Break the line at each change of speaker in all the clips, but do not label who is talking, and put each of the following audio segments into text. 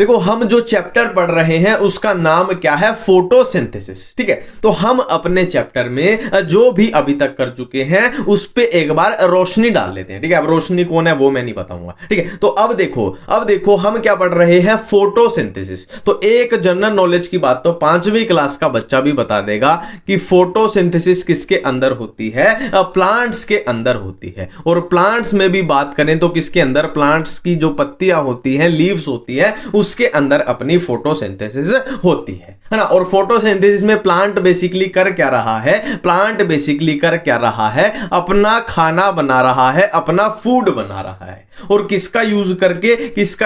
देखो हम जो चैप्टर पढ़ रहे हैं उसका नाम क्या है, फोटोसिंथेसिस। ठीक है, तो हम अपने चैप्टर में जो भी अभी तक कर चुके हैं उस पे एक बार रोशनी डाल लेते हैं। ठीक है, अब रोशनी कौन है वो मैं नहीं बताऊंगा। ठीक है, तो अब देखो हम क्या पढ़ रहे हैं, फोटोसिंथेसिस। तो एक जनरल नॉलेज की बात तो 5वीं क्लास का बच्चा भी बता देगा कि फोटोसिंथेसिस किसके अंदर होती है, प्लांट्स के अंदर होती है। और प्लांट्स में भी बात करें तो किसके अंदर, प्लांट्स की जो पत्तियां होती हैं, लीव्स होती है, उसके अंदर अपनी फोटोसिंथेसिस होती है ना। और फोटोसिंथेसिस में प्लांट बेसिकली कर क्या रहा है, प्लांट बेसिकली कर क्या रहा है, अपना खाना बना रहा है, अपना फूड बना रहा है। और किसका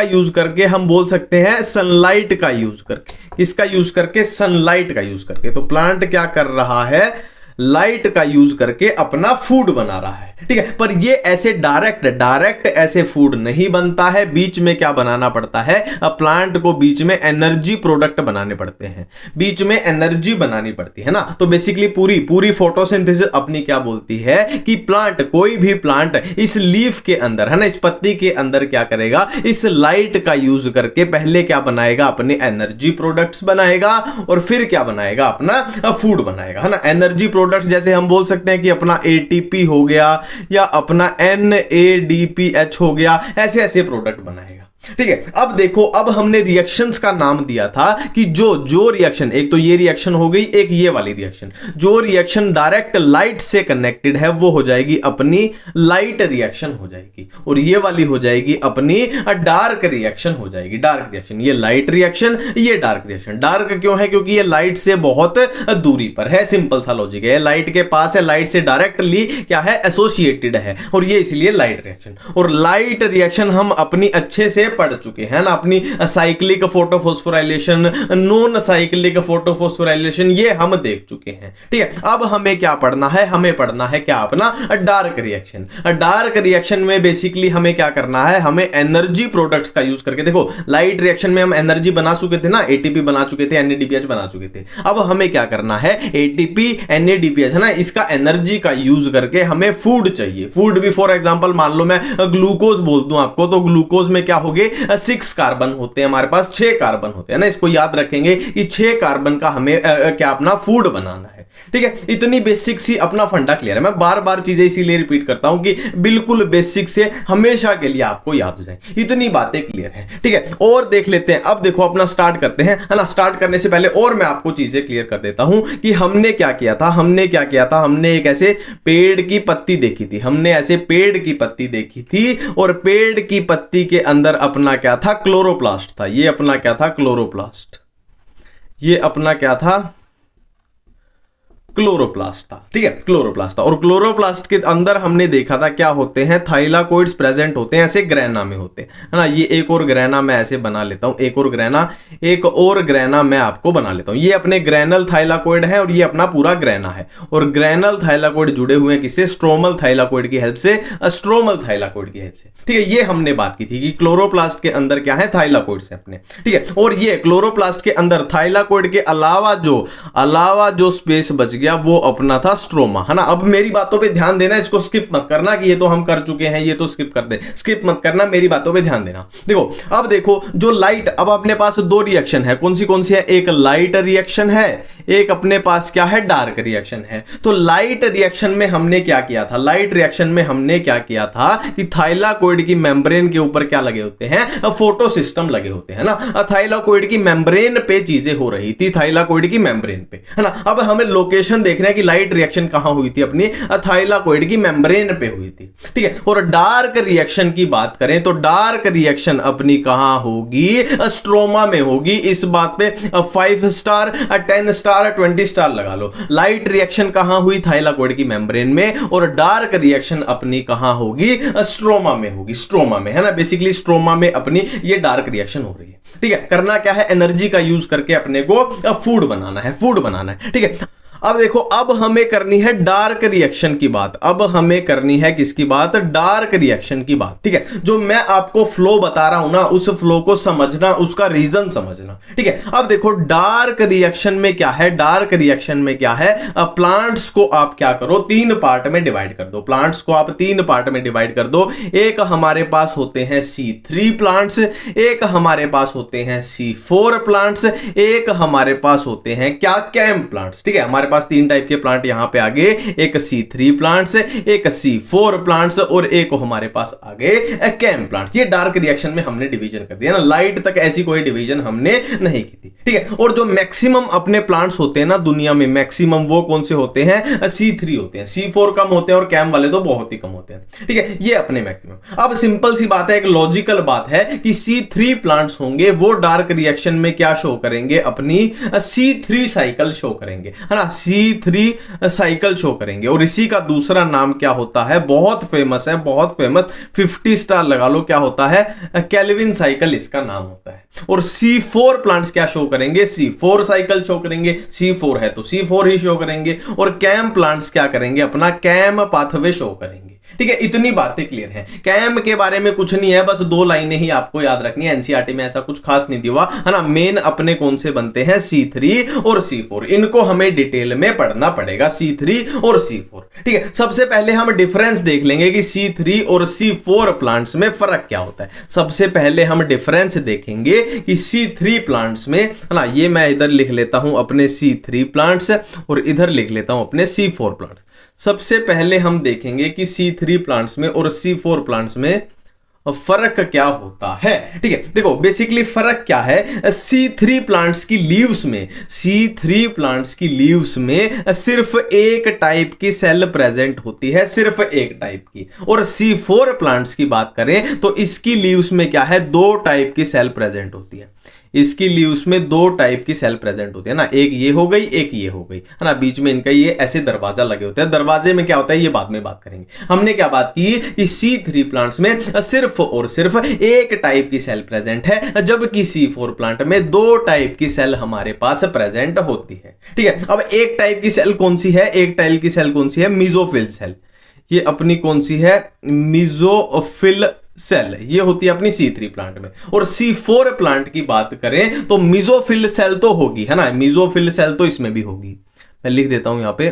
यूज करके हम बोल सकते हैं, सनलाइट का यूज करके। किसका यूज करके, सनलाइट का यूज करके। तो प्लांट क्या कर रहा है, लाइट का यूज करके अपना फूड बना रहा है। ठीक है, पर ये ऐसे डायरेक्ट ऐसे फूड नहीं बनता है। बीच में क्या बनाना पड़ता है, प्लांट को बीच में एनर्जी प्रोडक्ट बनाने पड़ते हैं, बीच में एनर्जी बनानी पड़ती है ना। तो बेसिकली पूरी फोटोसिंथेसिस अपनी क्या बोलती है कि प्लांट, कोई भी प्लांट इस लीफ के अंदर है ना, इस पत्ती के अंदर क्या करेगा, इस लाइट का यूज करके पहले क्या बनाएगा, अपने एनर्जी प्रोडक्ट्स बनाएगा और फिर क्या बनाएगा, अपना फूड बनाएगा, है ना। एनर्जी प्रोडक्ट्स जैसे हम बोल सकते हैं कि अपना एटीपी हो गया या अपना NADPH हो गया, ऐसे ऐसे प्रोडक्ट बनाएगा। ठीक है, अब देखो, अब हमने रिएक्शंस का नाम दिया था कि जो रिएक्शन, एक तो ये रिएक्शन हो गई, एक ये वाली रिएक्शन, जो रिएक्शन डायरेक्ट लाइट से कनेक्टेड है वो हो जाएगी अपनी लाइट रिएक्शन हो जाएगी, और ये वाली हो जाएगी अपनी डार्क रिएक्शन हो जाएगी, डार्क रिएक्शन। ये लाइट रिएक्शन, ये डार्क रिएक्शन। डार्क क्यों है, क्योंकि ये लाइट से बहुत दूरी पर है, सिंपल सा लॉजिक है, लाइट के पास है, लाइट से डायरेक्टली क्या है, एसोसिएटेड है, और ये इसलिए लाइट रिएक्शन। और लाइट रिएक्शन हम अपनी अच्छे से पढ़ चुके हैं ना, अपनी cyclic photophosphorylation, non cyclic photophosphorylation, ये हम देख चुके हैं। ठीक है, अब हमें क्या पढ़ना है, हमें पढ़ना है क्या, अपना डार्क रिएक्शन। डार्क रिएक्शन में बेसिकली हमें क्या करना है, हमें एनर्जी प्रोडक्ट्स का यूज करके, देखो लाइट रिएक्शन में हम एनर्जी बना चुके थे ना, एटीपी बना चुके थे, NADPH बना चुके थे। अब हमें क्या करना है, एटीपी NADPH है ना, इसका एनर्जी का यूज करके हमें फूड चाहिए। फूड भी फॉर एग्जांपल मान लो मैं ग्लूकोज बोल दूं आपको, तो ग्लूकोज में क्या हो गए, 6 कार्बन होते हैं, हमारे पास 6 कार्बन होते हैं ना। इसको याद रखेंगे कि 6 कार्बन का हमें क्या अपना फूड बनाना है। ठीक है, इतनी बेसिक सी अपना फंडा क्लियर है। मैं बार बार चीजें इसीलिए रिपीट करता हूं कि बिल्कुल बेसिक से हमेशा के लिए आपको याद हो जाए, इतनी बातें क्लियर हैं। ठीक है, और देख लेते हैं, अब देखो अपना स्टार्ट करते हैं, है ना। स्टार्ट करने से पहले और मैं आपको चीजें क्लियर कर देता हूं कि हमने क्या किया था, हमने एक ऐसे पेड़ की पत्ती देखी थी, हमने ऐसे पेड़ की पत्ती देखी थी, और पेड़ की पत्ती के अंदर अपना क्या था, क्लोरोप्लास्ट था। ये अपना क्या था, क्लोरोप्लास्ट। ये अपना क्या था, क्लोरोप्लास्ट था। ठीक है, क्लोरोप्लास्ट था। और क्लोरोप्लास्ट के अंदर हमने देखा था क्या होते हैं, थाइलाकोइड्स प्रेजेंट होते हैं, ऐसे ग्रैना में होते हैं, है ना। ये एक और ग्रैना मैं ऐसे बना लेता हूं, एक और ग्रैना मैं आपको बना लेता हूं। ये अपने ग्रैनल थाइलाकोइड है और ये अपना पूरा ग्रैना है। और ग्रैनल थाइलाकोइड जुड़े हुए हैं किससे, स्ट्रोमल थाइलाकोइड की हेल्प से, स्ट्रोमल थाइलाकोइड की हेल्प से। ठीक है, ये हमने बात की थी कि क्लोरोप्लास्ट के अंदर क्या है, थाइलाकोइड्स है अपने। ठीक है, और ये क्लोरोप्लास्ट के अंदर थाइलाकोइड के अलावा जो स्पेस बच गया वो अपना था स्ट्रोमा, है ना। अब मेरी बातों पे ध्यान देना, इसको स्किप मत करना कि ये तो हम कर चुके हैं, ये तो स्किप कर दे, स्किप मत करना, मेरी बातों पे ध्यान देना। देखो, अब देखो जो लाइट, अब अपने पास 2 रिएक्शन है, कौन सी है, एक लाइट रिएक्शन है, एक अपने पास क्या है, डार्क रिएक्शन है। तो लाइट रिएक्शन में हमने क्या किया था, लाइट रिएक्शन में हमने क्या किया था कि थाइलाकोइड की मेम्ब्रेन के ऊपर क्या लगे होते हैं, फोटो सिस्टम लगे होते हैं ना। थाइलाकोइड की मेम्ब्रेन पे चीजें हो रही थी, थाइलाकोइड की मेम्ब्रेन पे, है ना। अब हमें लोकेशन देख रहे हैं कि लाइट रिएक्शन कहां हुई थी, अपनी थाइलाकोइड की मेम्ब्रेन पे हुई थी। ठीक है, और डार्क रिएक्शन की बात करें तो डार्क रिएक्शन अपनी कहां होगी, स्ट्रोमा में होगी। इस बात पे 5 स्टार 10 स्टार 20 स्टार लगा लो। लाइट रिएक्शन कहां हुई, थाइलाकोइड की मेम्ब्रेन में, और डार्क रिएक्शन अपनी कहां होगी, स्ट्रोमा में होगी, स्ट्रोमा में, है ना। बेसिकली स्ट्रोमा में अपनी ये डार्क रिएक्शन हो रही है। ठीक है, करना क्या है, एनर्जी का यूज करके अपने को फूड बनाना है, फूड बनाना है। ठीक है, अब देखो जो लाइट, अब अपने पास 2 रिएक्शन है, कौन सी है, एक लाइट रिएक्शन है, एक अपने पास क्या है, डार्क रिएक्शन है। तो लाइट रिएक्शन में हमने क्या किया था, हमने ऐसे पेड़ की पत्ती देखी थी, हमने ऐसे पेड़ की पत्ती देखी थी, और पेड़ की पत्ती के अंदर अपना क्या था, क्लोरोप्लास्ट था। ये अपना क्या था, क्लोरोप्लास्ट था। और क्लोरोप्लास्ट के अंदर हमने देखा था क्या होते हैं, थाइलाकोइड्स प्रेजेंट होते हैं, ऐसे ग्रैना में होते हैं, है ना। ये एक और ग्रैना मैं ऐसे बना लेता हूं, एक और ग्रैना मैं आपको बना लेता हूं। ये अपना क्या है, अब देखो, अब हमें करनी है डार्क रिएक्शन की बात। अब हमें करनी है किसकी बात? डार्क रिएक्शन की बात। ठीक है, जो मैं आपको फ्लो बता रहा हूं ना, उस फ्लो को समझना, उसका रीजन समझना। ठीक है, अब देखो डार्क रिएक्शन में क्या है, डार्क रिएक्शन में क्या है, प्लांट्स को आप क्या करो, तीन पार्ट में डिवाइड कर दो। प्लांट्स को आप तीन पार्ट में डिवाइड कर दो। एक हमारे पास होते हैं C3 प्लांट्स, एक हमारे पास होते हैं C4 प्लांट्स, एक हमारे पास होते हैं क्या, कैम प्लांट्स। ठीक है, हमारे पास तीन टाइप के प्लांट यहां पे आगे, एक C3 प्लांट्स, एक C4 प्लांट्स और एक हमारे पास आगे कैम प्लांट्स। ये डार्क रिएक्शन में हमने डिवीजन कर दिया ना, लाइट तक ऐसी कोई डिवीजन हमने नहीं की थी। ठीक है, और जो मैक्सिमम अपने प्लांट्स होते हैं ना दुनिया में, मैक्सिमम वो कौन से होते हैं? C3 होते हैं। C4 कम होते हैं और कैम वाले तो बहुत ही कम होते हैं। ठीक है, ये अपने मैक्सिमम। अब सिंपल सी बात है, एक लॉजिकल बात है कि C3 प्लांट्स होंगे वो डार्क रिएक्शन में क्या शो करेंगे? अपनी C3 साइकिल शो करेंगे, है ना, C3 साइकिल शो करेंगे। और इसी का दूसरा नाम क्या होता है? बहुत फेमस है, बहुत फेमस, 50 स्टार लगा लो, क्या होता है? केल्विन साइकिल इसका नाम होता है। और C4 प्लांट्स क्या शो करेंगे? C4 साइकिल शो करेंगे। C4 है तो C4 ही शो करेंगे। और कैम प्लांट्स क्या करेंगे? अपना कैम पाथवे शो करेंगे। ठीक है, इतनी बातें क्लियर हैं। कैम के बारे में कुछ नहीं है, बस दो लाइनें ही आपको याद रखनी है। एनसीईआरटी में ऐसा कुछ खास नहीं दिया है ना। मेन अपने कौन से बनते हैं? C3 और C4। इनको हमें डिटेल में पढ़ना पड़ेगा, C3 और C4। ठीक है, सबसे पहले हम डिफरेंस देख लेंगे कि C3 और C4 प्लांट्स में फर्क क्या होता है। सबसे पहले हम डिफरेंस देखेंगे कि C3 प्लांट्स में, है ना, ये मैं इधर लिख लेता हूं अपने C3 प्लांट्स और इधर लिख लेता हूं अपने C4 प्लांट्स। सबसे पहले हम देखेंगे कि C3 प्लांट्स में और C4 प्लांट्स में फर्क क्या होता है। ठीक है, देखो बेसिकली फर्क क्या है। C3 प्लांट्स की लीव्स में, C3 प्लांट्स की लीव्स में सिर्फ एक टाइप की सेल प्रेजेंट होती है, सिर्फ एक टाइप की। और C4 प्लांट्स की बात करें तो इसकी लीव्स में क्या है? दो टाइप की सेल प्रेजेंट होती है। इसकी लीव्स में दो टाइप की सेल प्रेजेंट होती है ना, एक ये हो गई, एक ये हो गई, है ना। बीच में इनका ये ऐसे दरवाजा लगे होते हैं। दरवाजे में क्या होता है ये बाद में बात करेंगे। हमने क्या बात की कि C3 प्लांट्स में सिर्फ और सिर्फ एक टाइप की सेल प्रेजेंट है, जबकि C4 प्लांट में दो टाइप की सेल हमारे पास प्रेजेंट होती है। ठीक है, अब एक टाइप की सेल कौन सी है? एक टाइप की सेल कौन सी है? Mesophyll cell. ये अपनी कौन सी है? Mesophyll cell. ये होती है अपनी C3 प्लांट में। और C4 प्लांट की बात करें तो मीजोफिल सेल तो होगी, है ना, मीजोफिल सेल तो इसमें भी होगी। मैं लिख देता हूं यहां पे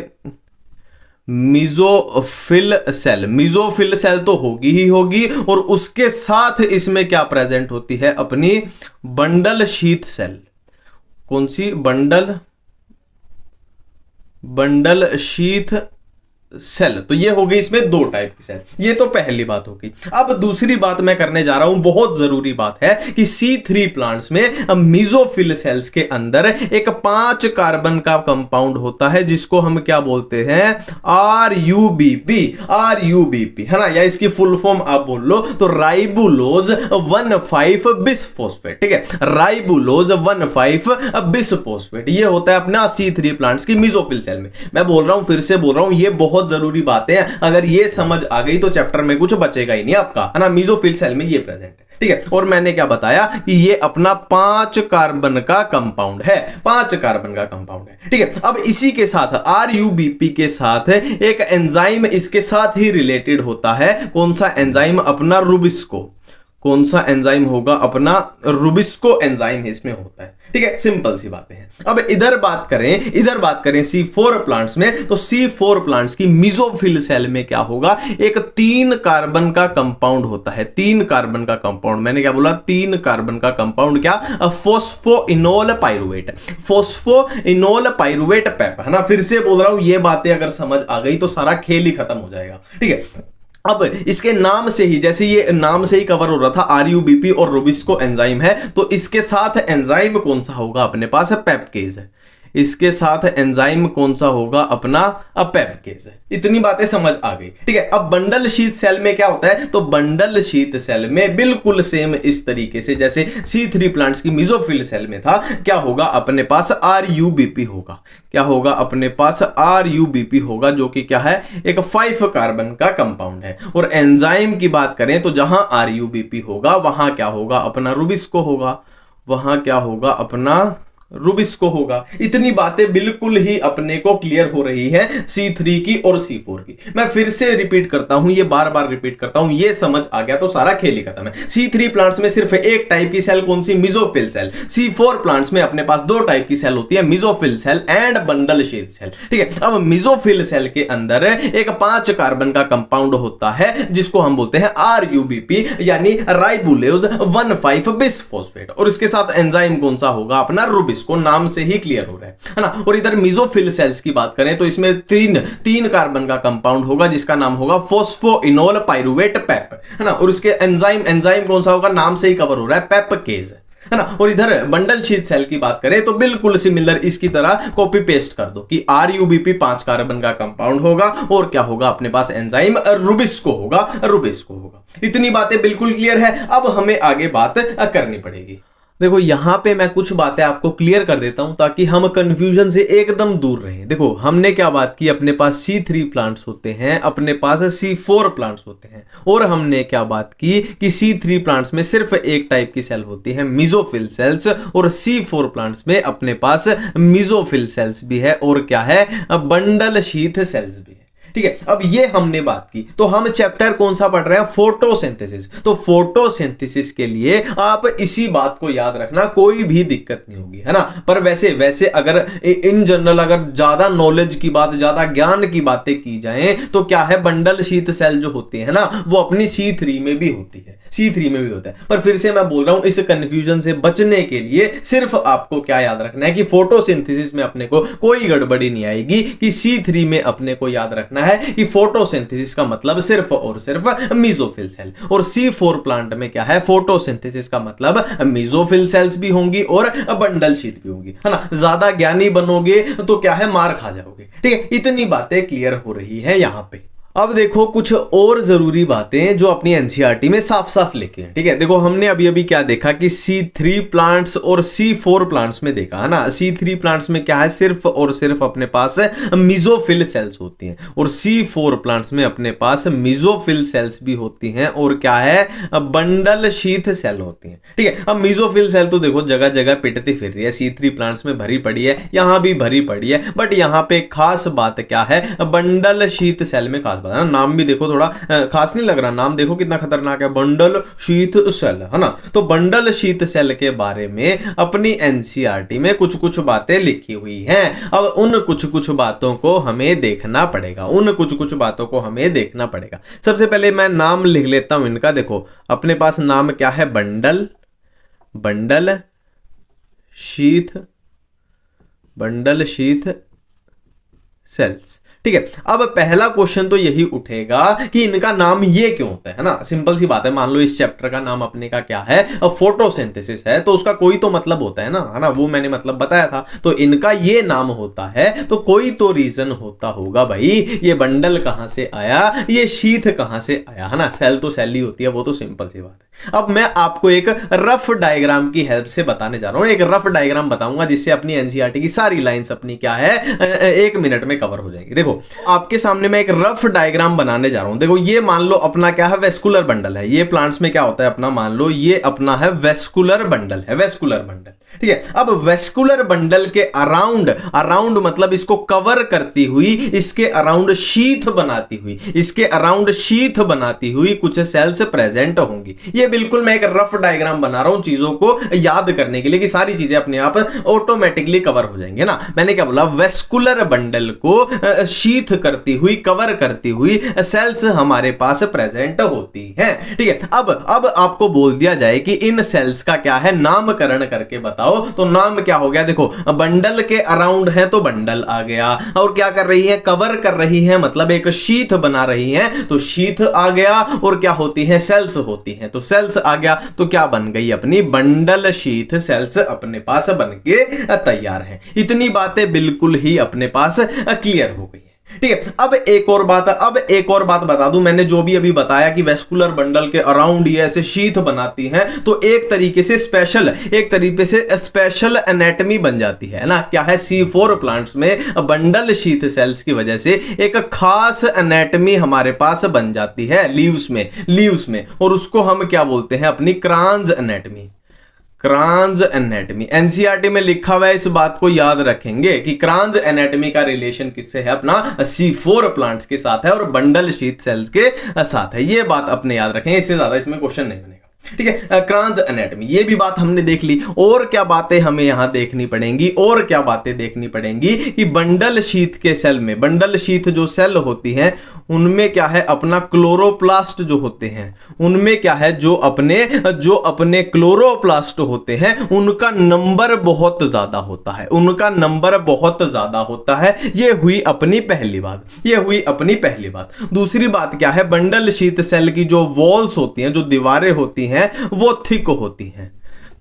मीजोफिल सेल। मीजोफिल सेल तो होगी ही होगी। और उसके साथ इसमें क्या प्रेजेंट होती है? अपनी बंडल शीथ सेल। कौन सी? Bundle sheath cell. तो ये हो गई इसमें दो टाइप की सेल। ये तो पहली बात होगी। अब दूसरी बात मैं करने जा रहा हूं, बहुत जरूरी बात है कि C3 प्लांट्स में मीजोफिल सेल्स के अंदर एक 5 कार्बन का कंपाउंड होता है, जिसको हम क्या बोलते हैं? RUBP। RUBP, है ना, या इसकी फुल फॉर्म आप बोल लो तो राइबुलोज 1,5 बिसफॉस्फेट। ठीक है, राइबुलोज 1,5 बिसफॉस्फेट। ये होता है अपना C3 प्लांट्स की मीजोफिल सेल में। मैं बोल रहा हूं, फिर से बोल रहा हूं, ये बहुत जरूरी बातें हैं। अगर ये समझ आ गई तो चैप्टर में कुछ बचेगा ही नहीं आपका, है ना। मीजोफिल सेल में ये प्रेजेंट है। ठीक है, और मैंने क्या बताया कि ये अपना 5 कार्बन का कंपाउंड है, 5 कार्बन का कंपाउंड है। ठीक है, अब इसी के साथ RUBP के साथ एक एंजाइम इसके साथ ही रिलेटेड होता है। कौन सा एंजाइम? अपना रुबिस्को। कौन सा एंजाइम होगा? अपना रुबिस्को एंजाइम इसमें होता है। ठीक है, सिंपल सी बातें हैं। अब इधर बात करें C4 प्लांट्स में, तो C4 प्लांट्स की मीजोफिल सेल में क्या होगा? एक 3 कार्बन का कंपाउंड होता है। 3 कार्बन का कंपाउंड, मैंने क्या बोला? 3 कार्बन का कंपाउंड, क्या? Phosphoenol pyruvate. फोस्फोइनोल पाइरुवेट पेप, है ना। फिर से बोल रहा हूं, ये बातें अगर समझ आ गई तो सारा खेल ही खत्म हो जाएगा। ठीक है, अब इसके नाम से ही, जैसे ये नाम से ही कवर हो रहा था, RUBP और रुबिस्को एंजाइम है, तो इसके साथ एंजाइम कौन सा होगा अपने पास? पेप्केज है। इसके साथ एंजाइम कौन सा होगा? अपना पेप्केज। इतनी बातें समझ आ गई। ठीक है, अब बंडल शीथ सेल में क्या होता है? तो बंडल शीथ सेल में बिल्कुल सेम इस तरीके से जैसे C3 प्लांट्स की मीजोफिल सेल में था, क्या होगा? अपने पास RUBP होगा। क्या होगा? अपने पास RUBP होगा, जो कि क्या है? एक 5 कार्बन का कंपाउंड है। और एंजाइम की बात करें तो जहां RUBP होगा वहां क्या होगा? अपना रुबिस्को होगा। वहां क्या होगा? अपना रुबिस्को होगा। इतनी बातें बिल्कुल ही अपने को क्लियर हो रही है C3 की और C4 की। मैं फिर से रिपीट करता हूं, ये बार बार रिपीट करता हूं, ये समझ आ गया तो सारा खेल ही खत्म है। C3 प्लांट्स में सिर्फ एक टाइप की सेल, कौन सी? Mesophyll cell. C4 प्लांट्स में अपने पास दो टाइप की सेल होती है, mesophyll cell and bundle sheath cell. ठीक है, अब मेसोफिल सेल के अंदर एक 5 कार्बन का कंपाउंड होता है जिसको हम बोलते हैं RUBP यानी राइबोलेज 1,5 बिसफॉस्फेट, और इसके साथ एंजाइम कौन सा होगा? अपना रुबिस्को। नाम से ही क्लियर हो रहा है ना। और इधर मेसोफिल सेल्स की बात करें तो इसमें तीन कार्बन का कंपाउंड होगा जिसका नाम होगा फोस्फोइनोल पाइरुवेट पेप, है ना। और उसके एंजाइम कौन सा होगा? नाम से ही कवर हो रहा है, पेपकेज, है ना। और इधर बंडल शीथ सेल की बात करें तो बिल्कुल सिमिलर, इसकी तरह कॉपी पेस्ट कर दो कि RUBP 5 कार्बन का कंपाउंड होगा और क्या होगा अपने पास? एंजाइम रुबिस्को होगा। इतनी बातें बिल्कुल क्लियर है। अब हमें आगे बात करनी पड़ेगी। देखो यहां पे मैं कुछ बातें आपको क्लियर कर देता हूं ताकि हम कंफ्यूजन से एकदम दूर रहें। देखो हमने क्या बात की, अपने पास C3 प्लांट्स होते हैं, अपने पास C4 प्लांट्स होते हैं, और हमने क्या बात की कि C3 प्लांट्स में सिर्फ एक टाइप की सेल होती है, मेसोफिल सेल्स, और C4 प्लांट्स में अपने पास मेसोफिल सेल्स भी है और क्या है? बंडल शीथ सेल्स भी है। ठीक है, अब ये हमने बात की, तो हम चैप्टर कौन सा पढ़ रहे हैं? फोटोसिंथेसिस। तो फोटोसिंथेसिस के लिए आप इसी बात को याद रखना, कोई भी दिक्कत नहीं होगी, है ना। पर वैसे अगर इन जनरल अगर ज्यादा नॉलेज की बात, ज्यादा ज्ञान की बातें की जाएं तो क्या है, बंडल शीथ सेल जो होती है ना वो अपनी C3 में भी होती है, C3 में भी होता है। पर फिर से मैं बोल रहा हूं, इस कंफ्यूजन से बचने के लिए सिर्फ आपको क्या याद रखना है कि फोटोसिंथेसिस में अपने को कोई गड़बड़ी नहीं आएगी, कि C3 में अपने को याद रखना है कि फोटोसिंथेसिस का मतलब सिर्फ और सिर्फ मेसोफिल सेल, और C4 प्लांट में क्या है? फोटोसिंथेसिस का मतलब मेसोफिल सेल्स भी होंगी और बंडल शीट भी होंगी, है ना। ज्यादा ज्ञानी बनोगे तो क्या है, मार खा जाओगे। ठीक है, इतनी बातें क्लियर हो रही है यहां पे। अब देखो कुछ और जरूरी बातें जो अपनी एनसीईआरटी में साफ साफ लिखी हैं। ठीक है, देखो हमने अभी अभी क्या देखा कि C3 प्लांट्स और C4 प्लांट्स में देखा, है ना। C3 प्लांट्स में क्या है, सिर्फ और सिर्फ अपने पास मेसोफिल सेल्स होती हैं, और C4 प्लांट्स में अपने पास मेसोफिल सेल्स भी होती हैं और क्या है, बंडल शीथ सेल होती हैं। ठीक है, अब मेसोफिल सेल तो देखो जगह जगह पिटती फिर रही है, C3 प्लांट्स में भरी पड़ी है, यहां भी भरी पड़ी है, बट यहां पे खास बात क्या है, बंडल शीथ सेल में खास ना, नाम भी देखो थोड़ा खास नहीं लग रहा, नाम देखो कितना खतरनाक है, बंडल शीथ सेल, है ना। तो बंडल शीथ सेल के बारे में अपनी एनसीईआरटी में कुछ कुछ बातें लिखी हुई हैं। अब उन कुछ कुछ बातों को हमें देखना पड़ेगा, सबसे पहले मैं नाम लिख लेता हूं इनका। देखो अपने पास नाम क्या है, बंडल शीथ सेल्स। ठीक है, अब पहला क्वेश्चन तो यही उठेगा कि इनका नाम ये क्यों होता है ना। सिंपल सी बात है, मान लो इस चैप्टर का नाम अपने का क्या है, फोटोसिंथेसिस है, तो उसका कोई तो मतलब होता है ना, वो मैंने मतलब बताया था। तो इनका ये नाम होता है तो कोई तो रीजन होता होगा भाई, ये बंडल कहां से आया, ये शीथ कहां से आया, है ना। सेल तो सेल ही होती है, वो तो सिंपल सी बात है। अब मैं आपको एक रफ डायग्राम की हेल्प से बताने जा रहा हूं, एक रफ डायग्राम बताऊंगा जिससे अपनी एनसीईआरटी की सारी लाइंस अपनी क्या है 1 मिनट में कवर हो जाएगी। देखो आपके सामने मैं एक रफ डायग्राम बनाने जा रहा हूं। देखो ये मान लो अपना क्या है, वेस्कुलर बंडल है। ये प्लांट्स में क्या होता है अपना, मान लो ये अपना है वेस्कुलर बंडल है, वेस्कुलर बंडल। ठीक है, अब वेस्कुलर बंडल के अराउंड मतलब इसको कवर करती हुई, इसके अराउंड शीथ बनाती हुई कुछ सेल्स प्रेजेंट होंगी। ये बिल्कुल मैं एक रफ डायग्राम बना रहा हूं चीजों को याद करने के लिए कि सारी चीजें अपने आप ऑटोमेटिकली कवर हो जाएंगे ना। मैंने क्या बोला, वेस्कुलर बंडल को शीथ करती हुई, कवर करती हुई सेल्स हमारे पास प्रेजेंट होती हैं। ठीक है, अब आपको बोल दिया जाए कि इन सेल्स का क्या है, नामकरण करके बताओ। तो नाम क्या हो गया, देखो बंडल के अराउंड है तो बंडल आ गया, और क्या कर रही है, कवर कर रही है, मतलब एक शीथ बना रही है तो शीथ आ गया, और क्या होती है, सेल्स होती हैं तो सेल्स आ गया। तो क्या बन गई, अपनी बंडल शीथ सेल्स अपने पास बन के तैयार हैं। इतनी बातें बिल्कुल ही अपने पास क्लियर हो गई। ठीक है, अब एक और बात बता दूं, मैंने जो भी अभी बताया कि वेस्कुलर बंडल के अराउंड ये ऐसे शीथ बनाती हैं, तो एक तरीके से स्पेशल एनाटॉमी बन जाती है ना। क्या है, C4 प्लांट्स में बंडल शीथ सेल्स की वजह से एक खास एनाटॉमी हमारे पास बन जाती है लीव्स में, और उसको हम क्या बोलते हैं, अपनी क्रांज एनाटॉमी। क्रांज एनाटॉमी, एनसीईआरटी में लिखा हुआ है, इस बात को याद रखेंगे कि क्रांज एनाटॉमी का रिलेशन किससे है, अपना C4 प्लांट्स के साथ है और बंडल शीथ सेल्स के साथ है। ये बात अपने याद रखेंगे, इससे ज्यादा इसमें क्वेश्चन नहीं बनेगा। ठीक है, क्रांज एनाटॉमी, ये भी बात हमने देख ली। और क्या बातें हमें यहां देखनी पड़ेंगी, और क्या बातें देखनी पड़ेंगी कि बंडल शीथ के सेल में, बंडल शीथ जो सेल होती हैं उनमें क्या है, अपना क्लोरोप्लास्ट जो होते हैं उनमें क्या है, जो अपने क्लोरोप्लास्ट होते हैं उनका नंबर बहुत ज्यादा होता है, उनका नंबर बहुत ज्यादा होता है। ये हुई अपनी पहली बात, ये हुई अपनी पहली बात। दूसरी बात क्या है, बंडल शीथ सेल की जो वॉल्स होती हैं, जो दीवारें होती हैं, वो थिक होती हैं,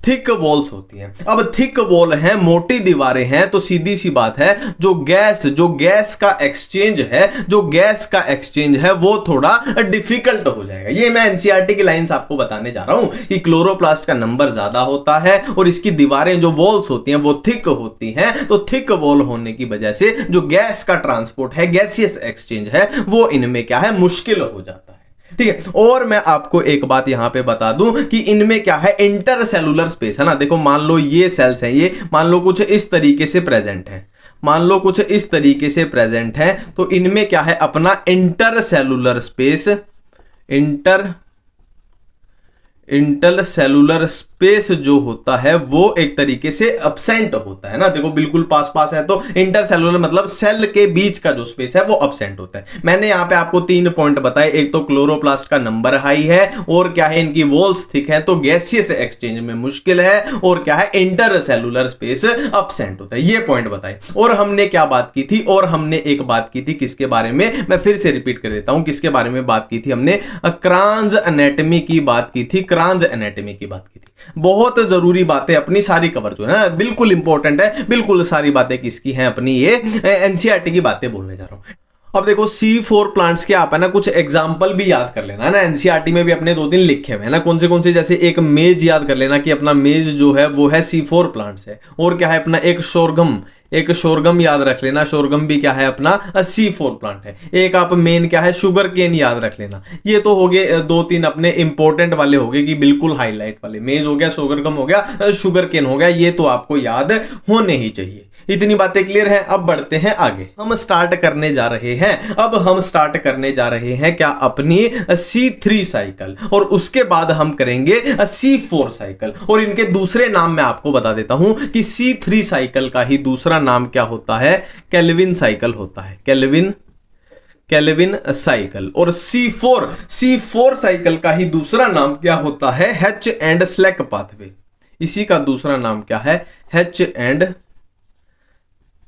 थिक वॉल्स होती हैं। अब थिक वॉल है, मोटी दीवारें हैं, तो सीधी सी बात है जो गैस का एक्सचेंज है, जो गैस का एक्सचेंज है वो थोड़ा डिफिकल्ट हो जाएगा। ये मैं एनसीईआरटी की लाइंस आपको बताने जा रहा हूं कि क्लोरोप्लास्ट का नंबर ज्यादा होता है और इसकी दीवारें जो वॉल्स होती हैं वो थिक होती हैं। तो थिक वॉल होने की वजह से जो गैस का ट्रांसपोर्ट है, गैसियस एक्सचेंज है, वो इनमें क्या है, मुश्किल हो जाता है। ठीक है, और मैं आपको एक बात यहां पे बता दूं कि इनमें क्या है, इंटरसेलुलर स्पेस है ना। देखो मान लो ये सेल्स हैं, ये मान लो कुछ इस तरीके से प्रेजेंट है, मान लो कुछ इस तरीके से प्रेजेंट है, तो इनमें क्या है, अपना इंटरसेलुलर स्पेस, इंटरसेलुलर स्पेस जो होता है वो एक तरीके से अब्सेंट होता है ना। देखो बिल्कुल पास पास है, तो इंटरसेलुलर मतलब सेल के बीच का जो स्पेस है वो अब्सेंट होता है। मैंने यहां पे आपको 3 पॉइंट बताए, एक तो क्लोरोप्लास्ट का नंबर हाई है, और क्या है, इनकी वॉल्स थिक है, तो गैसियस एक्सचेंज में मुश्किल है, और क्या है, इंटरसेलुलर स्पेस अब्सेंट होता है। ये पॉइंट बताए। और हमने क्या बात की थी, और हमने एक बात की थी किसके बारे में, मैं फिर से रिपीट कर देता हूं किसके बारे में बात की थी हमने, क्रांज एनाटॉमी की बात की थी, क्रांज एनाटॉमी की बात की थी। बहुत जरूरी बातें अपनी सारी कवर जो है, बिल्कुल इंपॉर्टेंट है, बिल्कुल सारी बातें किसकी हैं, अपनी ये एनसीईआरटी की बातें बोलने जा रहा हूं। अब देखो C4 प्लांट्स के आप है ना कुछ एग्जांपल भी याद कर लेना है ना, एनसीईआरटी में भी अपने 2-3 लिखे हुए हैं ना, कौन से, जैसे एक मेज याद कर लेना कि अपना मेज जो है वो है C4 प्लांट्स है। और क्या है, अपना एक शोरगम याद रख लेना, शोरगम भी क्या है, अपना C4 प्लांट है। एक आप मेन क्या है, शुगर केन याद रख लेना। ये तो हो गए 2-3 अपने इंपॉर्टेंट वाले हो गए कि बिल्कुल हाईलाइट वाले, मेज हो गया, शोरगम हो गया, शुगर केन हो गया, ये तो आपको याद होने ही चाहिए। इतनी बातें क्लियर हैं। अब बढ़ते हैं आगे, हम स्टार्ट करने जा रहे हैं क्या, अपनी C3 साइकिल, और उसके बाद हम करेंगे C4 साइकिल। और इनके दूसरे नाम मैं आपको बता देता हूं कि C3 साइकिल का ही दूसरा नाम क्या होता है, केल्विन साइकिल होता है, केल्विन साइकिल। और C4 साइकिल का ही दूसरा नाम क्या होता है, H एंड स्लैक पाथवे। इसी का दूसरा नाम क्या है,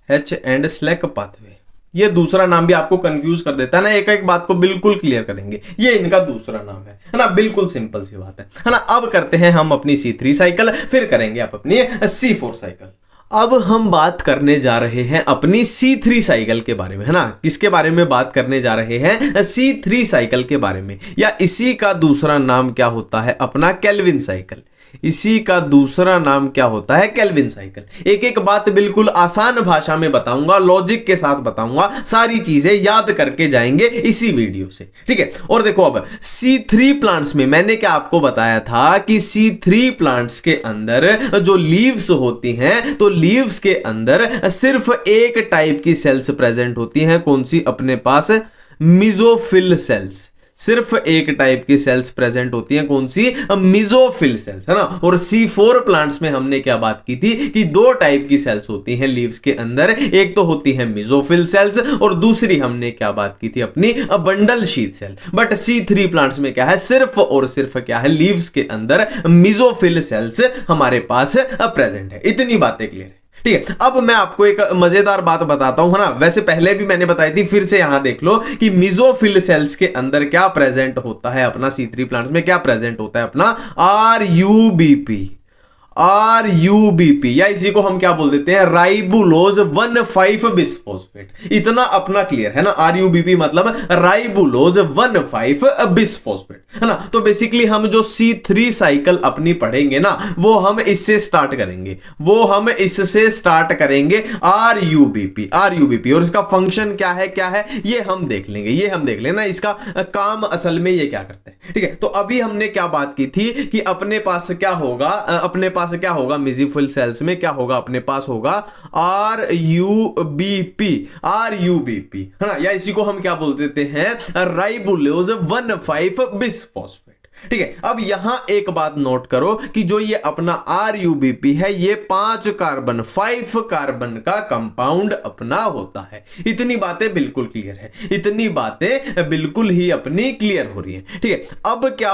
H एंड स्लैक पाथवे। ये दूसरा नाम भी आपको कंफ्यूज कर देता है ना, एक एक बात को बिल्कुल क्लियर करेंगे। ये इनका दूसरा नाम है ना, बिल्कुल सिंपल सी बात है ना। अब करते हैं हम अपनी C3 साइकिल, फिर करेंगे आप अपनी C4 साइकिल। अब हम बात करने जा रहे हैं अपनी C3 साइकिल के बारे में, है ना। किसके बारे में बात करने जा रहे हैं, C3 साइकिल के बारे में, या इसी का दूसरा नाम क्या होता है, अपना केल्विन साइकिल। इसी का दूसरा नाम क्या होता है, केल्विन साइकिल। एक एक बात बिल्कुल आसान भाषा में बताऊंगा, लॉजिक के साथ बताऊंगा, सारी चीजें याद करके जाएंगे इसी वीडियो से, ठीक है। और देखो अब C3 प्लांट्स में मैंने क्या आपको बताया था कि C3 प्लांट्स के अंदर जो लीव्स होती हैं, तो लीव्स के अंदर सिर्फ एक टाइप की सेल्स प्रेजेंट होती हैं। कौन सी, अपने पास मिजोफिल सेल्स। सिर्फ एक टाइप की सेल्स प्रेजेंट होती हैं, कौन सी, मिजोफिल सेल्स, है ना। और C4 प्लांट्स में हमने क्या बात की थी कि 2 टाइप की सेल्स होती हैं लीव्स के अंदर, एक तो होती है मिजोफिल सेल्स और दूसरी हमने क्या बात की थी, अपनी bundle sheath cell. But C3 plants में क्या है, सिर्फ और सिर्फ क्या है, लीव्स के अंदर मिजोफिल सेल्स हमारे पास प्रेजेंट है। इतनी बातें क्लियर है, ठीक है। अब मैं आपको एक मजेदार बात बताता हूं, है ना। वैसे पहले भी मैंने बताई थी, फिर से यहां देख लो कि मिजोफिल सेल्स के अंदर क्या प्रेजेंट होता है, अपना C3 प्लांट्स में क्या प्रेजेंट होता है, अपना RUBP, या इसी को हम क्या बोल देते हैं, राइबुलोज 1,5 बिस्फोस्फेट। इतना अपना क्लियर है ना। RUBP मतलब राइबुलोज 1,5 बिस्फोस्फेट, है ना। तो बेसिकली हम जो C3 साइकिल अपनी पढ़ेंगे ना, वो हम इससे स्टार्ट करेंगे, RUBP। और इसका फंक्शन क्या है, ये हम देख लेंगे ना, इसका काम असल में ये क्या करते हैं, ठीक है। तो अभी हमने क्या बात की थी कि अपने पास क्या होगा, अपने पास पास क्या होगा, मेसोफिल सेल्स में क्या होगा, अपने पास होगा RUBP, है ना, या इसी को हम क्या बोल देते हैं, राइबोलोज 1,5 बिसफॉस्फेट। ठीक है, अब यहां एक बात नोट करो कि जो ये अपना RUBP है ये 5 कार्बन का कंपाउंड अपना होता है। इतनी बातें बिल्कुल क्लियर है, इतनी बातें बिल्कुल ही अपनी क्लियर हो रही है। ठीक है, अब क्या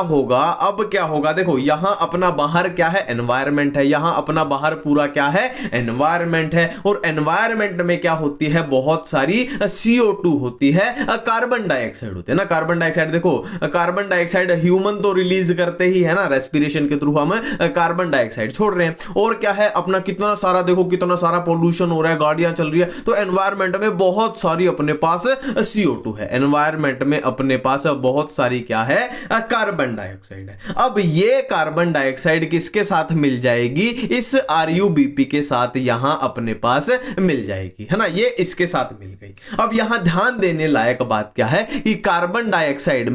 होगा, देखो यहां अपना बाहर क्या है, एनवायरमेंट है, यहां अपना बाहर पूरा क्या है, एनवायरमेंट है, और एनवायरमेंट में क्या होती है, बहुत सारी CO2 होती है, कार्बन डाइऑक्साइड होते हैं ना। कार्बन डाइऑक्साइड देखो, कार्बन डाइऑक्साइड ह्यूमन तो रिलीज करते ही है ना, रेस्पिरेशन के थ्रू हम कार्बन डाइऑक्साइड छोड़ रहे हैं। और क्या है अपना, कितना सारा देखो, कितना सारा पोल्यूशन हो रहा है, गाड़ियां चल रही है, तो एनवायरमेंट में बहुत सारी अपने पास CO2 है, एनवायरमेंट में अपने पास बहुत सारी क्या है, कार्बन डाइऑक्साइड है। अब ये कार्बन डाइऑक्साइड किसके साथ मिल जाएगी, इस RUBP के साथ यहां अपने पास मिल जाएगी, है ना, ये इसके साथ मिल गई। अब यहां ध्यान देने लायक बात क्या है कि कार्बन डाइऑक्साइड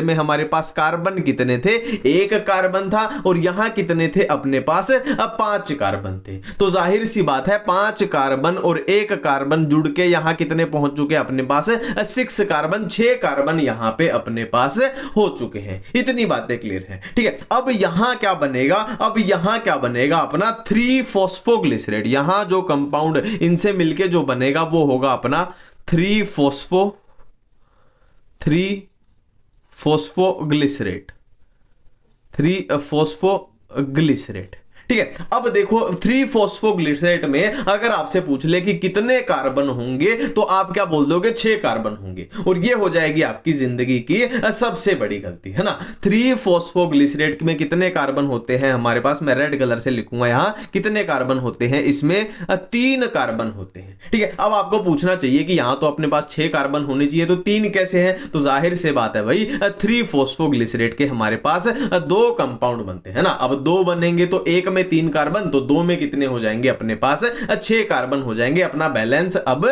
में हमारे पास कार्बन कितने थे, 1 कार्बन था, और यहां कितने थे अपने पास, 5 कार्बन थे। तो जाहिर सी बात है 5 कार्बन और 1 कार्बन जुड़ के यहां कितने पहुंच चुके अपने पास, 6 कार्बन, 6 कार्बन यहां पे अपने पास हो चुके हैं। इतनी बातें क्लियर हैं। ठीक है, अब यहां क्या बनेगा, अपना 3 फॉस्फोग्लिसरेट। यहां जो कंपाउंड इनसे मिलके जो बनेगा वो होगा अपना 3 फॉस्फोग्लिसरेट। ठीक है, अब देखो 3 फॉस्फोग्लिसरेट में अगर आपसे पूछ ले कि कितने कार्बन होंगे, तो आप क्या बोल दोगे, 6 कार्बन होंगे, और ये हो जाएगी आपकी जिंदगी की सबसे बड़ी गलती, है ना। 3 फॉस्फोग्लिसरेट में कितने कार्बन होते हैं हमारे पास, मैं रेड कलर से लिखूंगा यहां, कितने कार्बन होते हैं, इसमें 3 कार्बन होते हैं। ठीक है, अब आपको पूछना चाहिए कि यहां तो अपने पास 6 कार्बन होने चाहिए, तो 3 कैसे हैं, तो जाहिर से बात है भाई 3 फॉस्फोग्लिसरेट के हमारे पास 2 कंपाउंड बनते हैं ना। अब 2 बनेंगे तो एक में 3 कार्बन, तो 2 में कितने हो जाएंगे अपने पास, 6 कार्बन हो जाएंगे। अपना बैलेंस अब